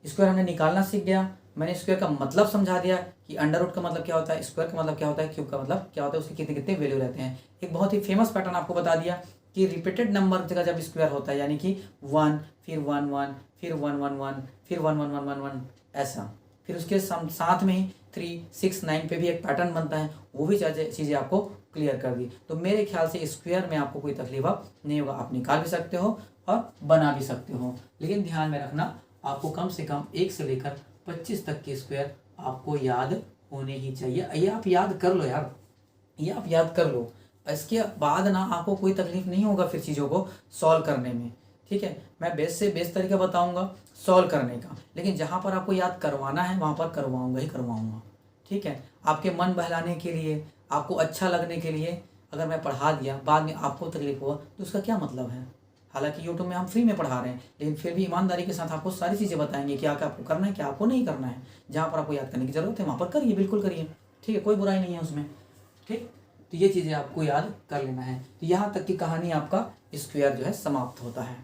स्क्वायर हमने निकालना सीख गया, मैंने स्क्वायर का मतलब समझा दिया कि अंडर रूट का मतलब क्या होता है, स्क्वायर का मतलब क्या होता है, क्यूब का मतलब क्या होता है, उसके कितने कितने वैल्यू रहते हैं। एक बहुत ही फेमस पैटर्न आपको बता दिया कि रिपीटेड नंबर जगह जब स्क्वायर होता है, यानी कि 1 फिर 1 1 फिर 1 1 1 फिर 1 1 1 1 1 ऐसा, फिर उसके साथ में ही 3 6 9 पे भी एक पैटर्न बनता है। वो भी चीज़ें आपको क्लियर कर दी। तो मेरे ख्याल से स्क्वायर में आपको कोई तकलीफ अब नहीं होगा, आप निकाल भी सकते हो और बना भी सकते हो। लेकिन ध्यान में रखना, आपको कम से कम 1 से लेकर 25 तक के स्क्वायर आपको याद होने ही चाहिए। ये आप याद कर लो यार, ये आप याद कर लो। इसके बाद ना आपको कोई तकलीफ नहीं होगा फिर चीज़ों को सॉल्व करने में, ठीक है। मैं बेस्ट से बेस्ट तरीका बताऊंगा सॉल्व करने का, लेकिन जहाँ पर आपको याद करवाना है वहाँ पर करवाऊंगा ही करवाऊंगा, ठीक है। आपके मन बहलाने के लिए, आपको अच्छा लगने के लिए अगर मैं पढ़ा दिया, बाद में आपको तकलीफ हुआ तो उसका क्या मतलब है। हालांकि यूट्यूब में हम फ्री में पढ़ा रहे हैं, लेकिन फिर भी ईमानदारी के साथ आपको सारी चीज़ें बताएंगे क्या क्या आपको करना है, क्या आपको नहीं करना है। जहाँ पर आपको याद करने की जरूरत है वहाँ पर करिए, बिल्कुल करिए। ठीक है, कोई बुराई नहीं है उसमें। ठीक, तो ये चीज़ें आपको याद कर लेना है। तो यहाँ तक की कहानी आपका स्क्वायर जो है समाप्त होता है।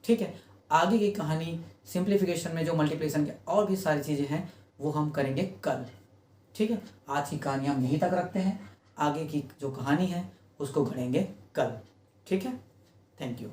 ठीक है, आगे की कहानी सिंप्लीफिकेशन में जो मल्टीप्लिकेशन के और भी सारी चीज़ें हैं वो हम करेंगे कल। ठीक है, आज की कहानी हम यहीं तक रखते हैं, आगे की जो कहानी है उसको गढ़ेंगे कल। ठीक है, थैंक यू।